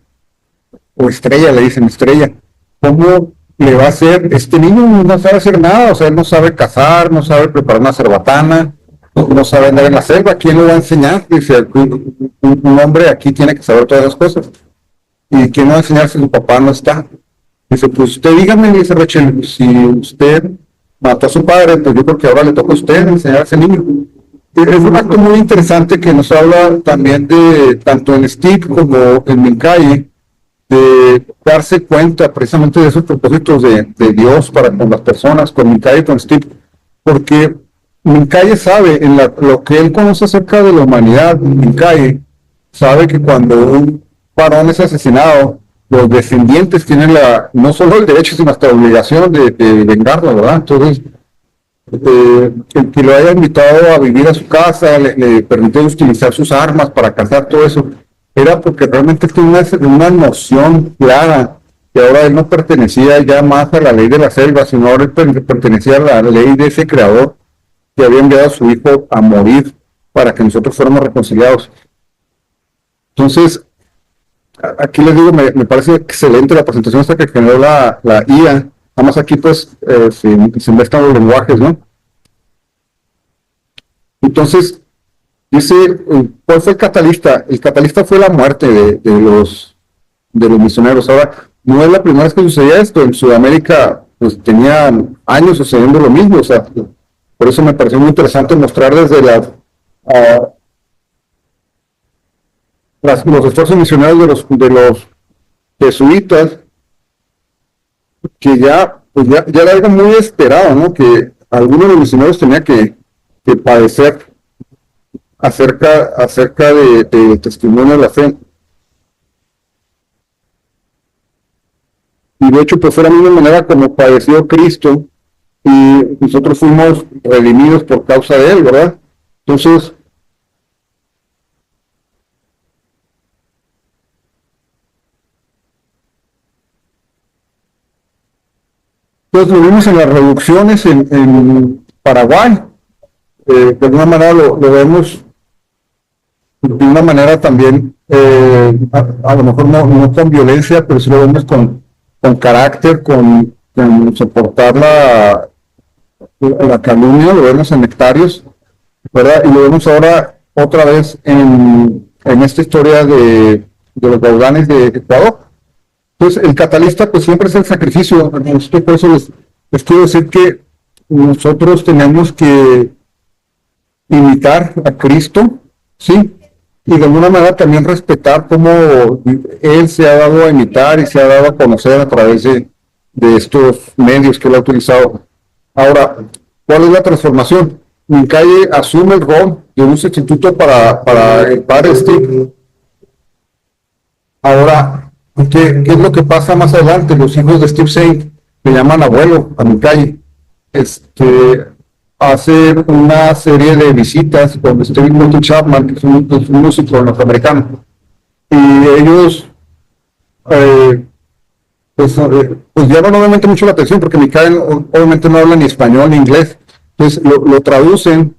o Estrella, le dicen Estrella, ¿cómo le va a hacer? Este niño no sabe hacer nada, o sea, él no sabe cazar, no sabe preparar una cerbatana, no sabe andar en la selva, ¿quién le va a enseñar? Dice, un hombre aquí tiene que saber todas las cosas. ¿Y quién le va a enseñar si su papá no está? Dice, pues usted dígame, dice Rachel, si usted mató a su padre, pues yo creo que ahora le toca a usted enseñar a ese niño. Es un acto muy interesante que nos habla también de, tanto en Steve como en Mincaye, de darse cuenta precisamente de esos propósitos de Dios para con las personas, con Mincaye y con Steve, porque Mincaye sabe, lo que él conoce acerca de la humanidad, Mincaye sabe que cuando un varón es asesinado, los descendientes tienen no solo el derecho, sino hasta la obligación de vengarlo, ¿verdad? Entonces, el que lo haya invitado a vivir a su casa, le permitió utilizar sus armas para cazar todo eso, era porque realmente tenía una noción clara que ahora él no pertenecía ya más a la ley de la selva, sino ahora él pertenecía a la ley de ese creador que había enviado a su hijo a morir para que nosotros fuéramos reconciliados. Entonces, aquí les digo, me parece excelente la presentación hasta que generó la IA. Nada más aquí pues se mezclan los lenguajes, ¿no? Entonces, dice, ¿cuál fue el catalista? El catalista fue la muerte de los misioneros. Ahora, no es la primera vez que sucedía esto. En Sudamérica, pues tenía años sucediendo lo mismo. O sea, por eso me pareció muy interesante mostrar desde los esfuerzos misioneros de los jesuitas, que pues ya era algo muy esperado, ¿no? Que algunos de los misioneros tenían que padecer acerca de testimonio de la fe. Y de hecho, pues fue la misma manera como padeció Cristo y nosotros fuimos redimidos por causa de él, ¿verdad? Entonces, lo vimos en las reducciones en Paraguay. De alguna manera lo vemos de una manera también, a lo mejor no con violencia, pero sí lo vemos con carácter, con soportar la calumnia, lo vemos en Nectarios, ¿verdad? Y lo vemos ahora otra vez en esta historia de los Gaudanes de Ecuador. Entonces, el catalista pues siempre es el sacrificio. Por eso les quiero decir que nosotros tenemos que imitar a Cristo, ¿sí? Y de alguna manera también respetar cómo Él se ha dado a imitar y se ha dado a conocer a través de estos medios que Él ha utilizado. Ahora, ¿cuál es la transformación? Mincaye asume el rol de un sustituto para el padre Steve. Ahora, ¿qué es lo que pasa más adelante? Los hijos de Steve Saint le llaman abuelo a Mincaye. Hace una serie de visitas con Steve Chapman, que es un músico norteamericano, y ellos pues llaman obviamente mucho la atención porque Mincaye obviamente no habla ni español ni inglés, entonces lo traducen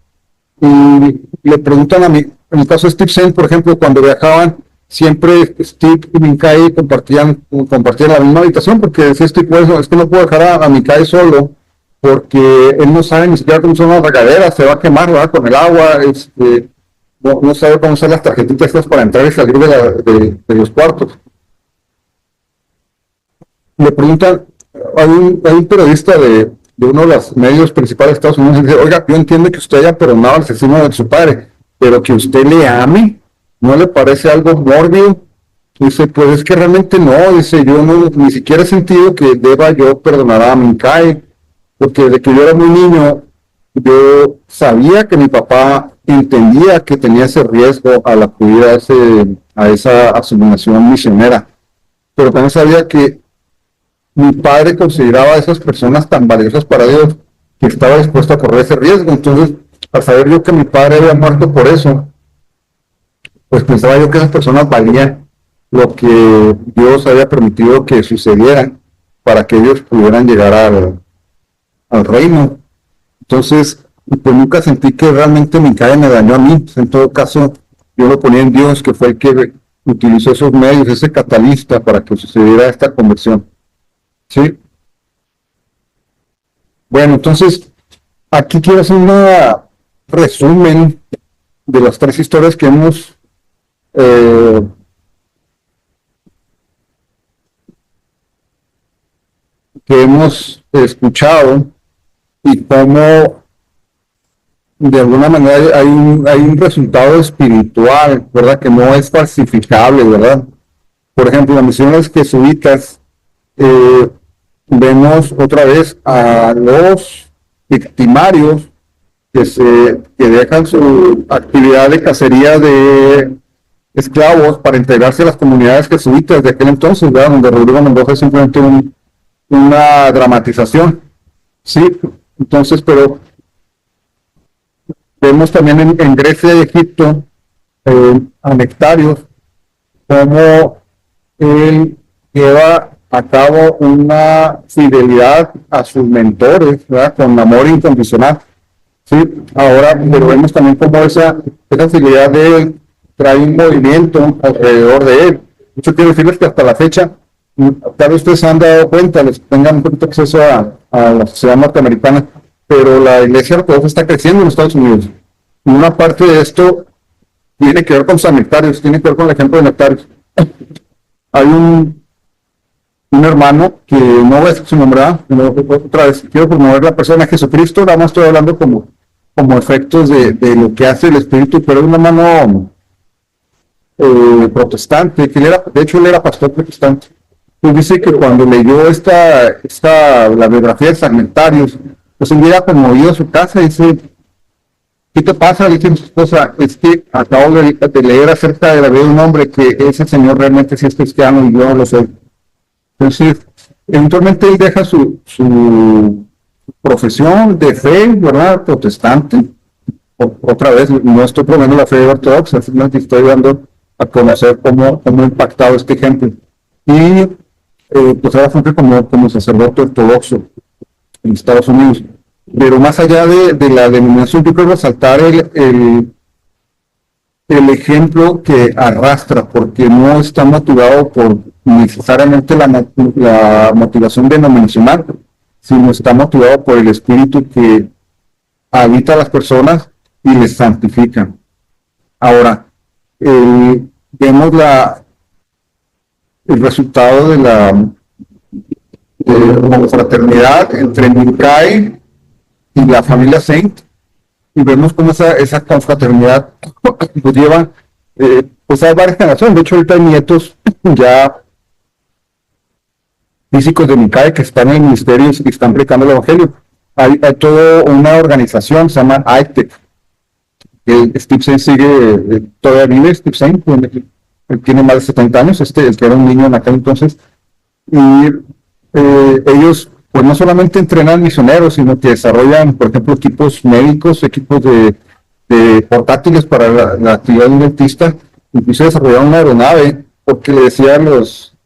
y le preguntan a mí, en el caso de Steve Saint, por ejemplo, cuando viajaban, siempre Steve y Mincaye compartían la misma habitación, porque decía Steve, pues, es que no puedo dejar a Mincaye solo, porque él no sabe ni siquiera cómo son las regaderas, se va a quemar, ¿verdad? Con el agua, no sabe cómo usar las tarjetitas estas para entrar y salir de los cuartos. Le preguntan, hay un periodista de uno de los medios principales de Estados Unidos y dice, oiga, yo entiendo que usted haya perdonado al asesino de su padre, pero que usted le ame, ¿no le parece algo mórbido? Dice, pues es que realmente no, dice, yo ni siquiera he sentido que deba yo perdonar a Mincaye, porque desde que yo era muy niño, yo sabía que mi papá entendía que tenía ese riesgo al acudir a esa asignación misionera, pero también sabía que mi padre consideraba a esas personas tan valiosas para Dios que estaba dispuesto a correr ese riesgo. Entonces, al saber yo que mi padre había muerto por eso, pues pensaba yo que esas personas valían lo que Dios había permitido que sucediera para que ellos pudieran llegar al reino. Entonces, pues nunca sentí que realmente Mincaye me dañó a mí. En todo caso, yo lo ponía en Dios, que fue el que utilizó esos medios, ese catalista para que sucediera esta conversión. ¿Sí? Bueno, entonces, aquí quiero hacer un resumen de las tres historias que hemos escuchado y cómo de alguna manera hay un resultado espiritual, ¿verdad? Que no es falsificable, ¿verdad? Por ejemplo, las misiones jesuitas, vemos otra vez a los victimarios que dejan su actividad de cacería de esclavos para integrarse a las comunidades jesuitas de aquel entonces, ¿verdad? Donde Rodrigo Mendoza es simplemente una dramatización, ¿sí? Entonces, pero vemos también en Grecia y Egipto a Nectarios cómo él lleva a cabo una fidelidad a sus mentores, ¿verdad? Con amor incondicional, ¿sí? Ahora, pero vemos también cómo esa fidelidad de él trae un movimiento alrededor de él. Yo quiero decirles que hasta la fecha, tal vez ustedes se han dado cuenta, les tengan un poquito acceso a la sociedad norteamericana, pero la iglesia ortodoxa está creciendo en los Estados Unidos. Y una parte de esto tiene que ver con los Nectarios, tiene que ver con el ejemplo de Nectarios. Hay un hermano que no voy a decir su nombre, otra vez quiero promover la persona de Jesucristo, nada más estoy hablando como efectos de lo que hace el Espíritu, pero es un hermano protestante, que de hecho él era pastor protestante. Pues dice que cuando leyó la biografía de Sarmentarios, pues un día conmovido a su casa y dice, ¿qué te pasa? Le dice a su esposa, es que acabo de leer acerca de la vida de un hombre que ese señor realmente sí es cristiano y yo no lo soy. Entonces, eventualmente él deja su profesión de fe, ¿verdad? Protestante. Otra vez, no estoy promoviendo la fe ortodoxa, simplemente estoy dando a conocer cómo ha impactado este ejemplo. Y pues ahora fue como sacerdote ortodoxo en Estados Unidos. Pero más allá de la denominación, yo quiero resaltar el ejemplo que arrastra, porque no está motivado por necesariamente la motivación denominacional, sino está motivado por el Espíritu que habita a las personas y les santifica. Ahora, vemos el resultado de la confraternidad entre Miccae y la familia Saint, y vemos cómo esa confraternidad pues lleva, pues hay varias generaciones. De hecho, ahorita hay nietos ya físicos de Miccae que están en el ministerio y están predicando el evangelio. Hay toda una organización, se llama ITEC. Steve Saint sigue, todavía vive Steve Saint, él tiene más de 70 años, el que era un niño en aquel entonces, y ellos pues no solamente entrenan misioneros, sino que desarrollan, por ejemplo, equipos médicos, equipos de portátiles para la actividad de un dentista. Incluso desarrollaron una aeronave porque le decían los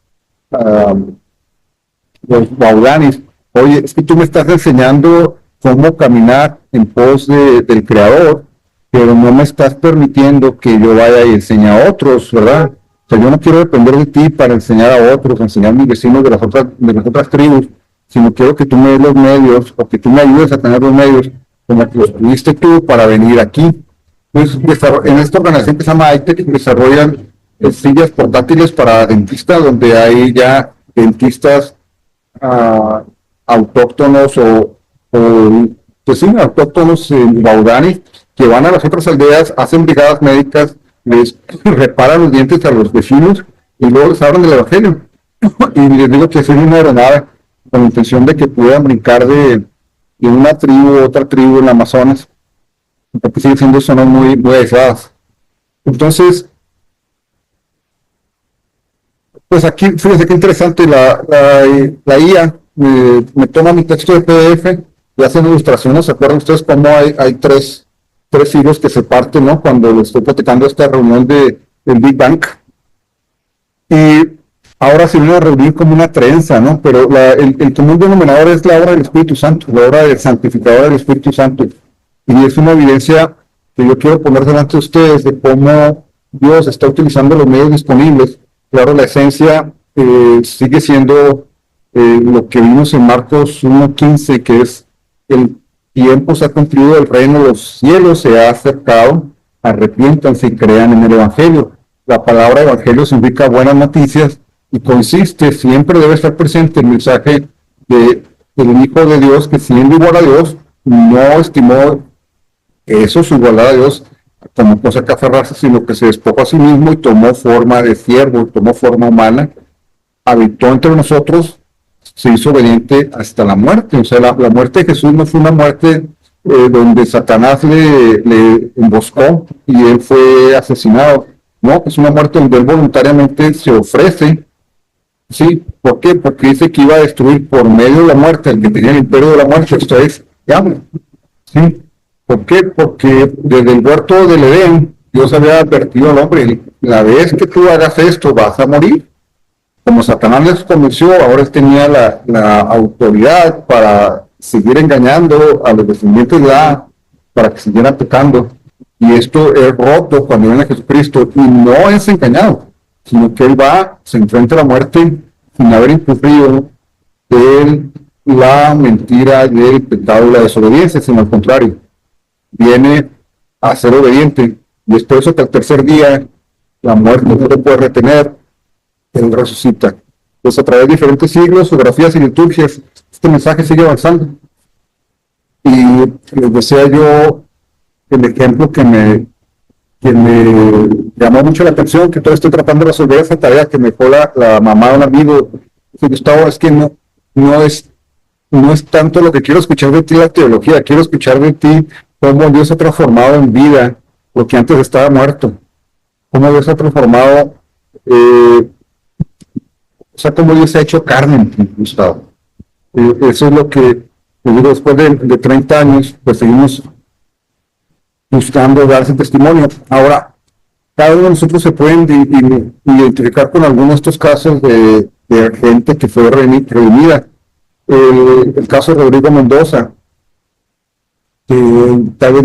baudanis: oye, es que tú me estás enseñando cómo caminar en pos del Creador, pero no me estás permitiendo que yo vaya y enseñe a otros, ¿verdad? O sea, yo no quiero depender de ti para enseñar a otros, enseñar a mis vecinos de las otras tribus, sino quiero que tú me des los medios, o que tú me ayudes a tener los medios, como que los tuviste tú para venir aquí. Entonces, en esta organización que se llama ITEC, desarrollan sillas portátiles para dentistas, donde hay ya dentistas autóctonos pues sí, autóctonos en Baudani, que van a las otras aldeas, hacen brigadas médicas, les reparan los dientes a los vecinos y luego les hablan del evangelio. Y les digo que es una aeronave con la intención de que puedan brincar de una tribu a otra tribu en Amazonas, porque siguen siendo zonas muy, muy aisladas. Entonces, pues aquí, fíjense qué interesante, la IA me toma mi texto de PDF y hacen ilustraciones. ¿Se acuerdan ustedes cómo hay tres hilos que se parten, ¿no? Cuando les estoy platicando esta reunión del Big Bang. Y ahora se viene a reunir como una trenza, ¿no? Pero el común denominador es la obra del Espíritu Santo, la obra del santificador del Espíritu Santo. Y es una evidencia que yo quiero poner delante de ustedes de cómo Dios está utilizando los medios disponibles. Claro, la esencia sigue siendo lo que vimos en Marcos 1:15, que es: el tiempo se ha cumplido, el reino de los cielos se ha acercado, arrepiéntanse y crean en el Evangelio. La palabra Evangelio significa buenas noticias y consiste, siempre debe estar presente el mensaje del Hijo de Dios, que siendo igual a Dios, no estimó eso, su igualdad a Dios, como cosa que aferrarse, sino que se despojó a sí mismo y tomó forma de siervo, tomó forma humana, habitó entre nosotros, se hizo obediente hasta la muerte. O sea, la muerte de Jesús no fue una muerte donde Satanás le emboscó y él fue asesinado. No, es una muerte donde él voluntariamente se ofrece. ¿Sí? ¿Por qué? Porque dice que iba a destruir por medio de la muerte al que tenía el imperio de la muerte, esto es, diablo. ¿Sí? ¿Por qué? Porque desde el huerto del Edén, Dios había advertido al hombre: la vez que tú hagas esto, vas a morir. Como Satanás les convenció, ahora él tenía la autoridad para seguir engañando a los descendientes de Adán, para que siguieran pecando. Y esto es roto cuando viene Jesucristo, y no es engañado, sino que él se enfrenta a la muerte sin haber incurrido en la mentira, del pecado y la desobediencia, sino al contrario, viene a ser obediente. Y es por eso que al tercer día la muerte no lo puede retener, él resucita. Pues a través de diferentes siglos, geografías y liturgias, este mensaje sigue avanzando. Y les decía yo el ejemplo que me llamó mucho la atención, que todavía estoy tratando de resolver esa tarea que me dejó la mamá de un amigo. Dice: Gustavo, es que no es tanto lo que quiero escuchar de ti la teología, quiero escuchar de ti cómo Dios ha transformado en vida lo que antes estaba muerto, cómo Dios ha transformado, cómo Dios ha hecho carne en ti, Gustavo. Eso es lo que, digo, después de 30 años, pues seguimos buscando dar ese testimonio. Ahora, cada uno de nosotros se puede identificar con algunos de estos casos de gente que fue redimida. El caso de Rodrigo Mendoza, que tal vez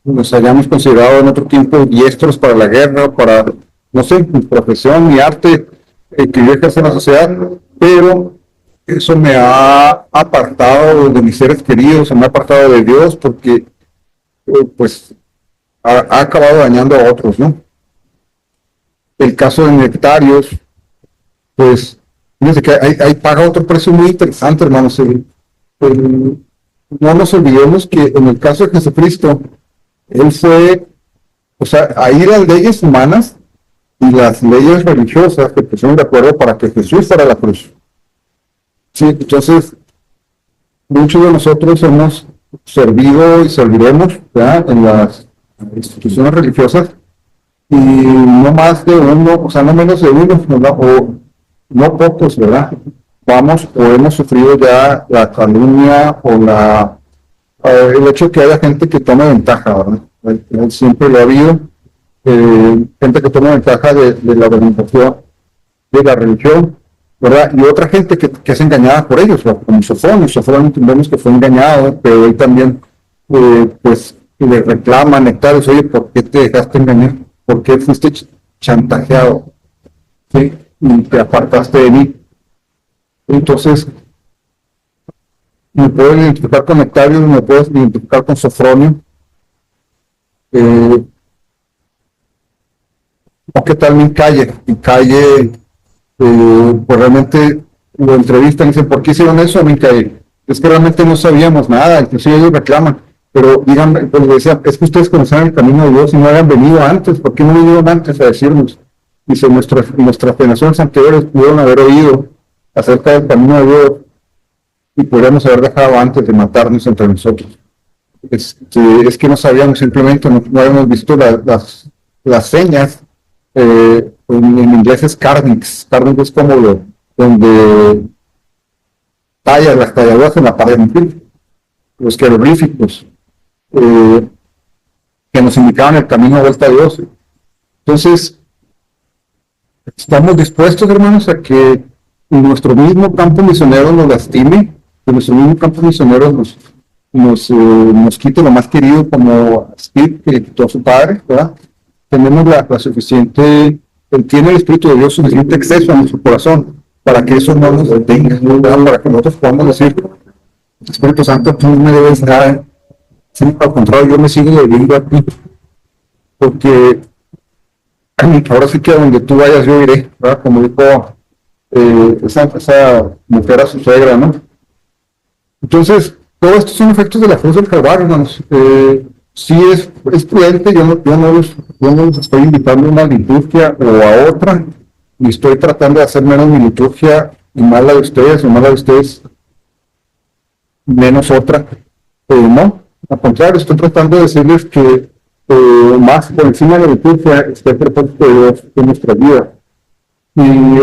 nos hayamos considerado en otro tiempo diestros para la guerra, para, no sé, mi profesión, mi arte, que yo ejerzo en la sociedad, pero eso me ha apartado de mis seres queridos, me ha apartado de Dios, porque pues ha acabado dañando a otros, ¿no? El caso de Nectarios, pues, fíjense que hay paga otro precio muy interesante, hermanos. No nos olvidemos que en el caso de Jesucristo, Él fue, o sea, ahí las leyes humanas y las leyes religiosas que pusieron de acuerdo para que Jesús fuera a la cruz. Sí, entonces, muchos de nosotros hemos servido y serviremos, ¿verdad?, en las instituciones religiosas, y no más de uno, o sea, no menos de uno, ¿verdad?, o no pocos, ¿verdad?, vamos o hemos sufrido ya la calumnia o el hecho de que haya gente que tome ventaja, ¿verdad? Siempre lo ha habido, gente que toma ventaja de la organización, de la religión, ¿verdad? Y otra gente que es engañada por ellos, ¿verdad? Como Sofrón entendemos que fue engañado, pero hoy también, pues, le reclaman Nectarios: oye, ¿por qué te dejaste engañar? ¿Por qué fuiste chantajeado? ¿Sí? Y te apartaste de mí. Entonces, me puedo identificar con Nectarios, me puedo identificar con Sofronio. ¿O qué tal mi calle? Mi calle, pues realmente lo entrevistan y dicen: ¿por qué hicieron eso, mi calle? Es que realmente no sabíamos nada, inclusive ellos reclaman. Pero díganme, pues les decía: es que ustedes conocían el camino de Dios y no habían venido antes. ¿Por qué no vinieron antes a decirnos? Dice: nuestras generaciones anteriores pudieron haber oído acerca del camino de Dios y podríamos haber dejado antes de matarnos entre nosotros. Es que no sabíamos, simplemente no habíamos visto las señas. En inglés es carnix. Carnix es como donde las talladuras en la pared, los jeroglíficos, que nos indicaban el camino de vuelta a Dios. Entonces, estamos dispuestos, hermanos, a que nuestro mismo campo misionero nos lastime, que nuestro mismo campo misionero nos quite lo más querido, como Steve, que le quitó a su padre, ¿verdad? Tenemos la suficiente, tiene el Espíritu de Dios suficiente acceso a nuestro corazón para que eso no nos detenga, ¿verdad? Para que nosotros podamos decir: Espíritu Santo, tú me debes dar. Sí, al contrario, yo me sigo debiendo a ti, porque ahora sí que a donde tú vayas yo iré, ¿verdad? Como dijo esa mujer a su suegra, ¿no? Entonces, todos estos son efectos de la cruz del Calvario, hermanos. Sí es prudente, yo no los estoy invitando a una liturgia o a otra, ni estoy tratando de hacer menos mi liturgia y más la de ustedes, o más la de ustedes menos otra. No, al contrario, estoy tratando de decirles que más por encima de la liturgia está el propósito de Dios en nuestra vida. Y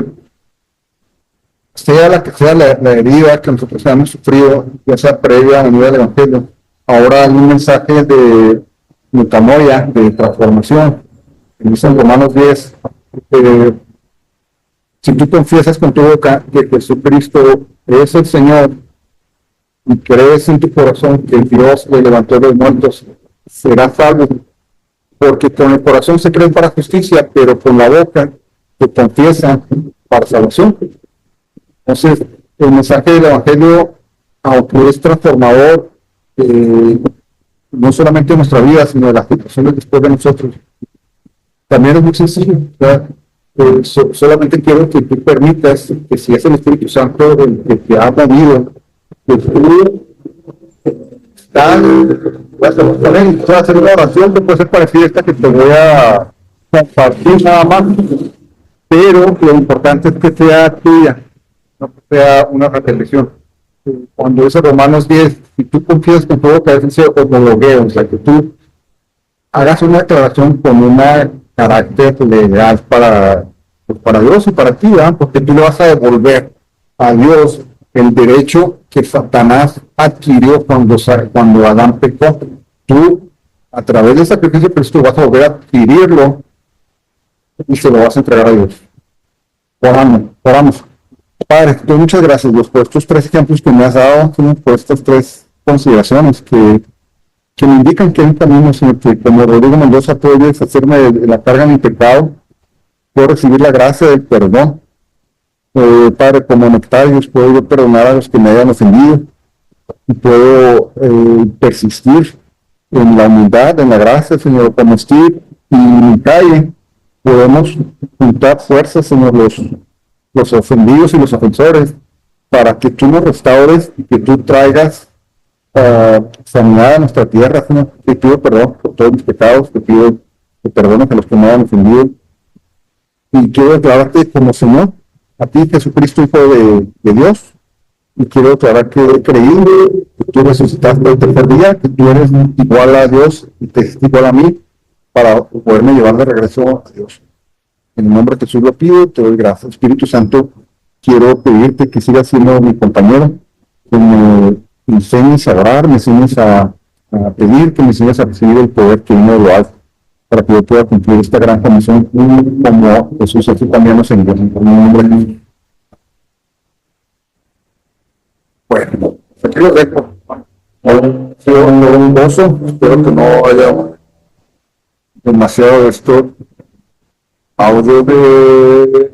sea la que sea la herida que nosotros hayamos sufrido, ya sea previa a la venida del Evangelio, ahora hay un mensaje de metanoia, de transformación. Dice en Romanos 10, si tú confiesas con tu boca que Jesucristo es el Señor y crees en tu corazón que Dios le levantó de los muertos, serás salvo. Porque con el corazón se cree para justicia, pero con la boca se confiesa para salvación. Entonces, el mensaje del Evangelio, aunque es transformador, no solamente de nuestra vida, sino de las generaciones después de nosotros, también es muy sencillo. Solamente quiero que tú permitas que, si es el Espíritu Santo el que te ha movido, que tú voy a hacer una oración que puede ser parecida a esta que te voy a compartir nada más, pero lo importante es que sea tuya, no que sea una repetición. Cuando dice Romanos 10, si tú confías con todo, que dice homologueo, o sea, que tú hagas una declaración con un carácter legal para Dios y para ti, ¿verdad? Porque tú le vas a devolver a Dios el derecho que Satanás adquirió cuando Adán pecó. Tú, a través del sacrificio de Cristo, vas a volver a adquirirlo y se lo vas a entregar a Dios. Oramos. Padre, te doy muchas gracias, Dios, por estos 3 ejemplos que me has dado, por estas 3 consideraciones que me indican que hay un camino, Señor, que como Rodrigo Mendoza puede deshacerme de la carga de mi pecado, puedo recibir la gracia del perdón, Padre, como Nectarios, puedo yo perdonar a los que me hayan ofendido y puedo persistir en la humildad, en la gracia, Señor, como Steve y Micae. Podemos juntar fuerzas, Señor, los ofendidos y los ofensores, para que tú nos restaures y que tú traigas sanidad a nuestra tierra, Señor. Te pido perdón por todos mis pecados, te pido que perdones a los que me hayan ofendido. Y quiero declararte como Señor, a ti, Jesucristo, Hijo de Dios, y quiero declarar que he creído que tú resucitaste el tercer día, que tú eres igual a Dios y te es igual a mí, para poderme llevar de regreso a Dios. En el nombre de Jesús lo pido, te doy gracias. Espíritu Santo, quiero pedirte que sigas siendo mi compañero, que me enseñes a orar, me enseñes a pedir, que me enseñes a recibir el poder que viene de lo alto, para que yo pueda cumplir esta gran comisión como Jesús aquí también nos envió. En el nombre de Jesús. Bueno, aquí lo dejo. Ha sido un gozo, espero que no haya demasiado de esto audio de